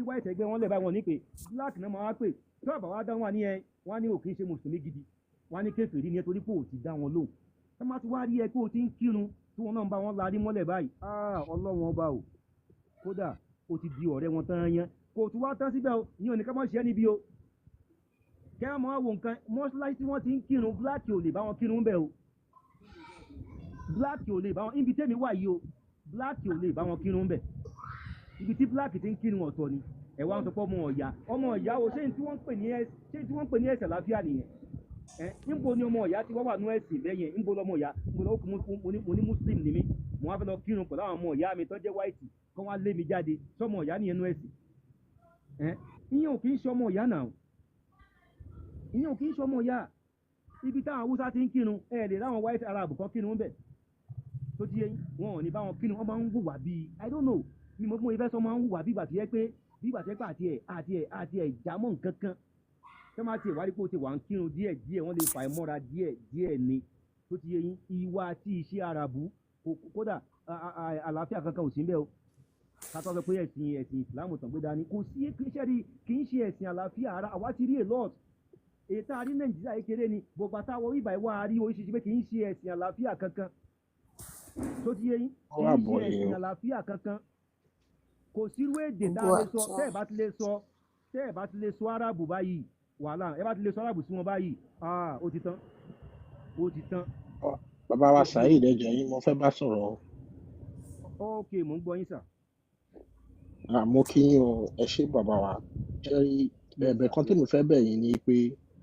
white ẹgbẹ́ wọn lẹ̀ báyìí wọn ní pé black náà máa wá pè tó àbá wá dá wọn ní wọn ní òkè ṣe mùsùlùmí gidi wọn ní kékeré ní ẹ torí pé ò ti dá wọn lóhùn ẹ má ti wá rí ẹ pé o ti ń kírun tí wọn náà ń bá wọn larí mọ́lẹ̀ báyìí ọlọ́wọ́n ọba o kódà o ti di ọ̀rẹ́ wọn tán yẹn kò tún wá tán síbẹ̀ o ìyẹn ò ní ká má ṣe é níbi o kẹ́ ẹ máa wo nǹkan mọ́ṣáláṣí tí wọ́n ti ń kírun black ò lè bá wọn kírun bẹ́ẹ̀ o black ò lè bá wọn ibi tẹ́mi wà yìí o black ò lè bá wọn kírun bẹ̀ ibi tí black ti ń kírun ọ̀tọ̀ ni ẹ̀ wá ń sọ pé ọmọ ọ̀yá o ṣé tí wọ́n ń pè ní ẹ̀sẹ̀ láfíà nìyẹn níbo ni ọmọ ọ̀yá ti wá wà ní ẹ̀sìn bẹ́yẹn níbo lọmọ ọ̀yá níbo lọ́wọ́ mo ní muslim ni mí mo wá fẹ́ lọ kírun pẹ̀lú àwọn ọmọ ọ̀yá mi tó jẹ́ white kọ́ wá lé mi jáde sọmọ ọ̀yá nìyẹn nú ẹ̀sìn ìyẹn ò kì í ṣe ọmọ ọ̀yá náà ìyẹn ò kì í ṣe ọmọ ọ̀yá ibi táwọn haúsá ti ń kírun lè ráwọn white arab kan kírun bẹ̀ tó ti yẹ wọn ò ní bá wọn kírun wọn máa ń hùwà bíi I don't know ni mo ìfẹ́ sọ máa ń hùwà bí ìgbà tí yẹ pé àti ẹ̀ jámọ́ nǹkan kan tẹ́ máa tiẹ̀ wárí pé o ti wà ń kírun díẹ̀ wọ́n lè fà ẹ́ mọ́ra díẹ̀ ni tó ti yẹ yín ìwà àti ìṣe àràbù kódà àlàáfíà kankan ò sí bẹ́ẹ̀ o kátó sọ pé ẹ̀sìn ìsìlámù tàn gbé dání kò sí kì í ṣe ẹ̀sìn àlàáfíà ara àwa ti rí a lot èyí tá a rí Nàìjíríà kékeré ni gbogbo àtàwọn ìbà ìwà àárí oríṣiríṣi pé kì í ṣe ẹ̀sìn àlàáfíà kankan tó ti yẹ yín kì í ṣe ẹ̀sìn àlàáfíà kankan kò sírú èdè tá a lè sọ tẹ́ ẹ̀ bá ti lè sọ arábù báyìí wàhálà ẹ bá ti lè sọ arábù sí wọn báyìí ó ti tán. bàbá wa Saheed ẹjọ yín mo fẹ́ bá sọ̀rọ̀. ok mò ń gbọ́ yín sà. mo kí yín o ẹ ṣé bàbá wa ẹ̀bẹ̀ kan tí mo fẹ́ bẹ̀ yín ni pé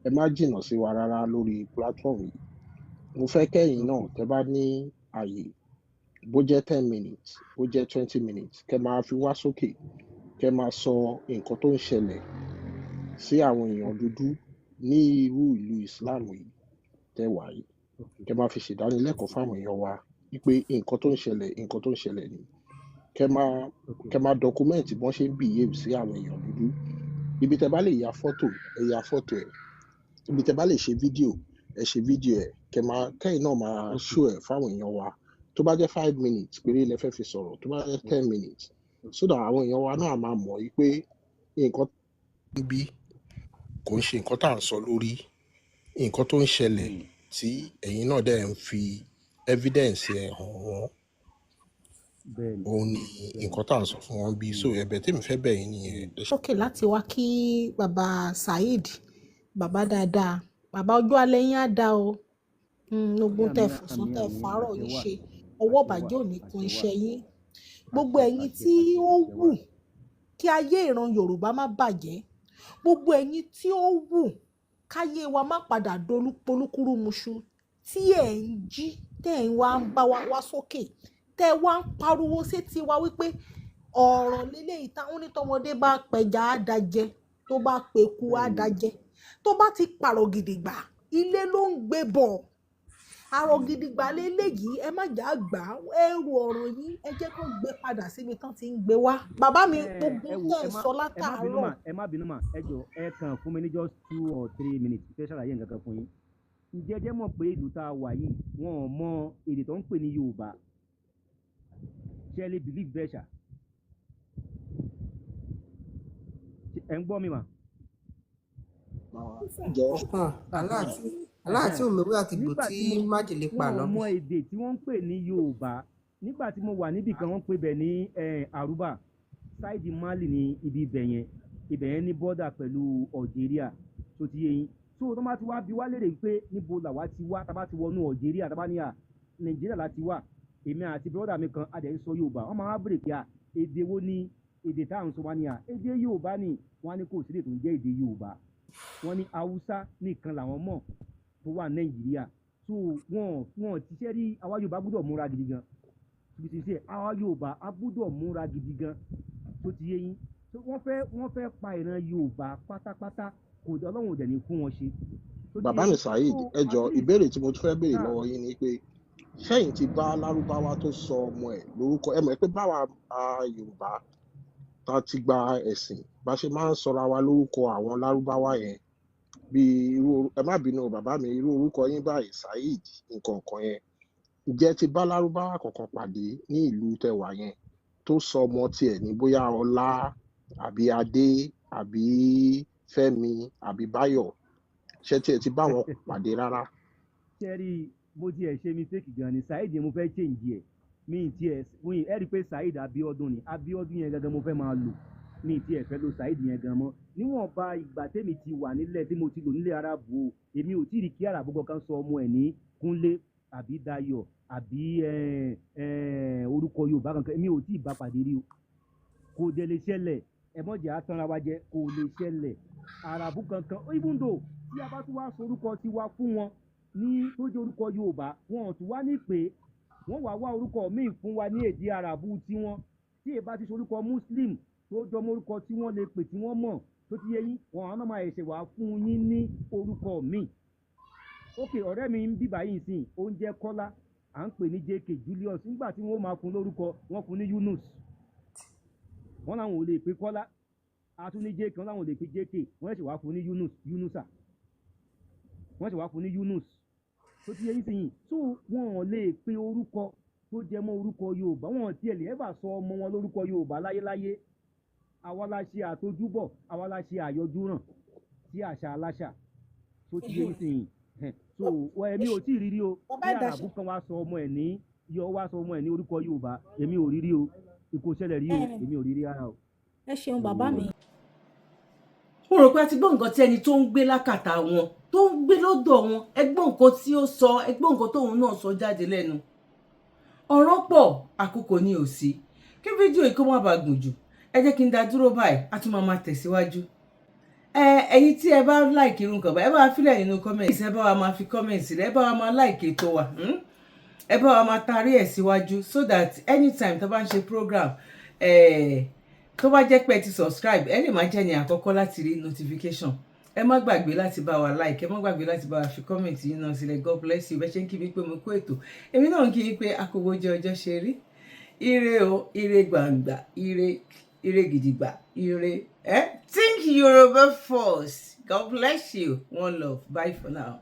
ẹ má jìnnà sí wa rárá lórí platform yìí mo fẹ́ kẹ́yìn náà tẹ́ bá ní àyè bó jẹ́ 10 minutes bó jẹ́ 20 minutes kẹ́ máa fi wá sókè kẹ́ máa sọ nǹkan tó ń ṣẹlẹ̀ sí àwọn èèyàn dúdú ní irú ìlú Islam yìí tẹ́ wà yìí, kẹ́ máa fi ṣèdánilẹ́kọ̀ọ́ fáwọn èèyàn wa wípé nǹkan tó ń ṣẹlẹ̀ ni kẹ́ máa dọkumẹ́ǹtì bọ́n ṣe ń behave sí àwọn èèyàn dúdú. Ibi tẹ́ bá lè ya fọ́tò ẹ ya fọ́tò ẹ̀, ibi tẹ́ bá lè ṣe fídíò ẹ ṣe fídíò ẹ̀, kẹ́yìn náà máa show ẹ̀ fáwọn èèyàn wa. Tó bá jẹ́ 5 minutes péré lẹ fẹ́ fi sọ̀rọ̀, tó bá jẹ́ 10 minutes, so that àwọn èèyàn wa náà máa mọ̀ wípé nǹkan níbí kò ń ṣe nǹkan tá à ń sọ lórí, nǹkan tó ń ṣẹlẹ̀ tí ẹ̀yin náà dẹ̀ ń fi evidence ẹ̀ hàn wọ́n, òun ni nǹkan tá à ń sọ fún wọn bí. So ẹ̀bẹ̀ tèmi fẹ́ bẹ̀ yín nìyẹn. Sókè láti wá kí bàbá Saheed, bàbá dáadáa, bàbá ọjọ́ alẹ́ yín á dá o. Ogun tẹ́ fọ̀sán tẹ́ fàárọ̀ yìí ṣe, ọwọ́ bàjẹ́ ò ní kan iṣẹ́ yín. Gbogbo ẹ̀yin tí ó wù kí ayé ìran Yorùbá má bàjẹ́, gbogbo ẹ̀yin tí ó wù káyé wa má padà polúkúrúmuṣu, tí ẹ̀ ń jí tẹ́ ẹ̀ ń wá ń bá wa wá sókè, tẹ́ ẹ wá ń pariwo sétí wa wípé ọ̀rọ̀ lélẹ́yìí táwọn onítọ́mọdé bá pẹja á dájẹ, tó bá peku á dájẹ, tó bá ti pàrọ̀ gidigba ilé ló ń gbé bọ̀. Àrọ̀ gidigba lélẹ́yìí ẹ má jà gbà, ẹrù ọ̀rọ̀ yìí ẹ jẹ́ kó gbé padà síbi tán ti ń gbé wá. Bàbá mi gbogbo tẹ́ ẹ sọ látàárọ̀. Ẹ má bínú mà, ẹ jọ̀ọ́ ẹ kàn fún mi ní just 2 or 3 minutes fẹ́ ṣàlàyé nǹkan kan fún yín. Ǹjẹ́ jẹ́ mọ̀ pé ìlú tá a wà yìí wọn ò mọ èdè tó ń pè ní Yorùbá? Ṣé ẹ lè believe bẹ́ẹ̀ ṣá? Ẹ ń gbọ́ mi mà? aláàtí òmìnira àti ìgbò tí májèlé pa lọ. Wọ́n mọ èdè tí wọ́n ń pè ní Yorùbá. Nígbà tí mo wà níbì kan wọ́n pè bẹ̀ ní Aruba, sáìdì Mali ní ibi ibẹ̀ yẹn ní bọ́dà pẹ̀lú Algeria tó ti yé yín. So tó bá ti wá bí wá lérè pé níbo làwa ti wá, tá bá ti wọnú Algeria, tá bá ní Nàìjíríà láti wá, èmi àti bọ́dà mi kan adẹ̀ ń sọ Yorùbá, wọ́n máa wá bèrè pé èdè wo ni èdè tá à ń sọ wá ní èdè Yorùbá ni. Wọ́n á ní kò sí èdè tó ń jẹ́ èdè Yorùbá, wọ́n ní Haúsá nìkan làwọn mọ̀ tó wà Nàìjíríà. So wọn ti ṣe rí àwa Yorùbá gbọ́dọ̀ múra gidi gan, ibi tí ṣe àwa Yorùbá a gbọ́dọ̀ múra gidi gan tó ti yé yín. So wọ́n fẹ́ pa ìran Yorùbá pátápátá, kò dé Ọlọ́run ò dẹ̀ ní fún wọn ṣe. Bàbá mi Saheed, ẹ jọ̀ọ́ ìbéèrè tí mo tún fẹ́ béèrè lọ́wọ́ yín ni pé ṣẹ́yìn ti bá Lárúbáwá tó sọ ọmọ ẹ̀ lórúkọ, ẹ mọ̀ pé báwa Yorùbá tá ti gba ẹ̀sìn bá ṣe máa ń sọra wa lórúkọ àwọn Lárúbáwá yẹn, bí irú, ẹ má bínú bàbá mi, irú orúkọ yín báyìí Saheed nǹkan kan yẹn, ǹjẹ́ ti bá Lárúbáwá kankan pàdé ní ìlú tẹwà yẹn tó sọ ọmọ tiẹ̀ ní bóyá Ọlá àbí Adé àbí Fẹ́mi àbí Báyọ̀? Ṣé tiẹ̀ ti bá wọn pàdé rárá? Ṣẹ́rí mo tiẹ̀ ṣe mistake gan ni, Saheed mo fẹ́ change ẹ̀, mi tiẹ̀ wíìn ẹ rí i pé Saheed Abíọ́dún ni, Abíọ́dún yẹn gangan mo fẹ́ máa lò, mi tiẹ̀ fẹ́ lo Saheed yẹn gan mọ́. Níwọ̀nba ìgbà tèmi ti wà nílẹ̀ tí mo ti lò nílẹ̀ Arábù o, èmi ò tí ì rí kí Àràbù kankan sọ ọmọ ẹ̀ ní Kúnlé àbí Dayọ̀ àbí orúkọ Yorùbá kankan, èmi ò tí ì bá pàdé rí o. Kò dẹ̀ lè ṣẹlẹ̀, ẹ mọ̀jẹ̀ á tanra wa jẹ, kò lè ṣẹlẹ̀. Àràbù kankan, even though tí a bá tún wá sọ orúkọ tiwa fún wọn ní tó jẹ́ orúkọ Yorùbá, wọn ò tún wá ní pé wọ́n wá orúkọ míì fún wa ní èdè Àràbù tiwọn, tí èbá ti sọ orúkọ Muslim tó jọmọ́ orúkọ tí wọ́n lè pè tí wọ́n mọ̀ tó ti yé yín, wọn àwọn náà máa ẹ̀ṣẹ̀ wá fún yín ní orúkọ míì. Ok, ọ̀rẹ́ mi ń bíbá yìí sìn, ó ń jẹ́ Kọ́lá, à ń pè ní JK Julius, nígbà tí wọ́n máa fún lórúkọ wọ́n fún ní Yunus, wọ́n làwọn ò lè pè Kọ́lá, a tún ní JK, wọ́n làwọn ò lè pè JK, wọ́n ṣe wá fún ní Yunusa, wọ́n ṣe wá fún ní Yunus tó ti yé yín sìn. So wọn ò lè pe orúkọ tó jẹ mọ́ orúkọ Yorùbá, wọn ò tiẹ̀ lè ẹ́bà sọ ọmọ wọn lórúkọ Yorùbá láyéláyé. Àwa la ṣe àtojúbọ̀, àwa la ṣe àyọjúràn sí àṣà aláṣà tó ti yé yín sìn. So èmi ò tí ì rírí o, bí Àràbù kan wá sọ ọmọ ẹ̀ ní orúkọ Yorùbá, èmi ò rírí o, ikú ṣẹlẹ̀ rí o, èmi ò rírí ara o. Ẹ ṣeun bàbá mi. Mo rò pé a ti gbọ́ nǹkan tí ẹni tó ń gbé lákàtà wọn tó ń gbé lọ́dọ̀ wọn, ẹ gbọ́ nǹkan tí ó sọ, ẹ gbọ́ nǹkan tóun náà sọ jáde lẹ́nu. Ọ̀rọ̀ pọ̀, àkókò ni ò sí, kí fídíò yìí kó má bàa gùn jù, ẹ jẹ́ kí n dá dúró báyìí, a tún máa tẹ̀síwájú. Ẹ̀yin tí ẹ bá like irun kan bá ẹ bá wa fílẹ̀ nínú comment, ẹ bá wa máa fi comment sílẹ̀, ẹ bá wa máa like ètò wa, ẹ bá wa máa tarí ẹ̀ síwájú so that anytime tó bá ń ṣe program tó bá jẹ́ pé ẹ ti subscribe ẹ lè má jẹ́ ní àkọ́kọ́ láti rí notification. Ẹ má gbàgbé láti bá wa like, ẹ má gbàgbé láti bá wa fi comment yín náà sílẹ̀. God bless you. Bẹ́ẹ̀ ṣe ń kí mi pé mo kú ètò. Èmi náà ń kí yín pé akówójẹ ọjọ́ ṣe rí. Ire o, ire gbàǹgbà, ire gidigba, ire. Think Yoruba first. God bless you. One love. Bye for now.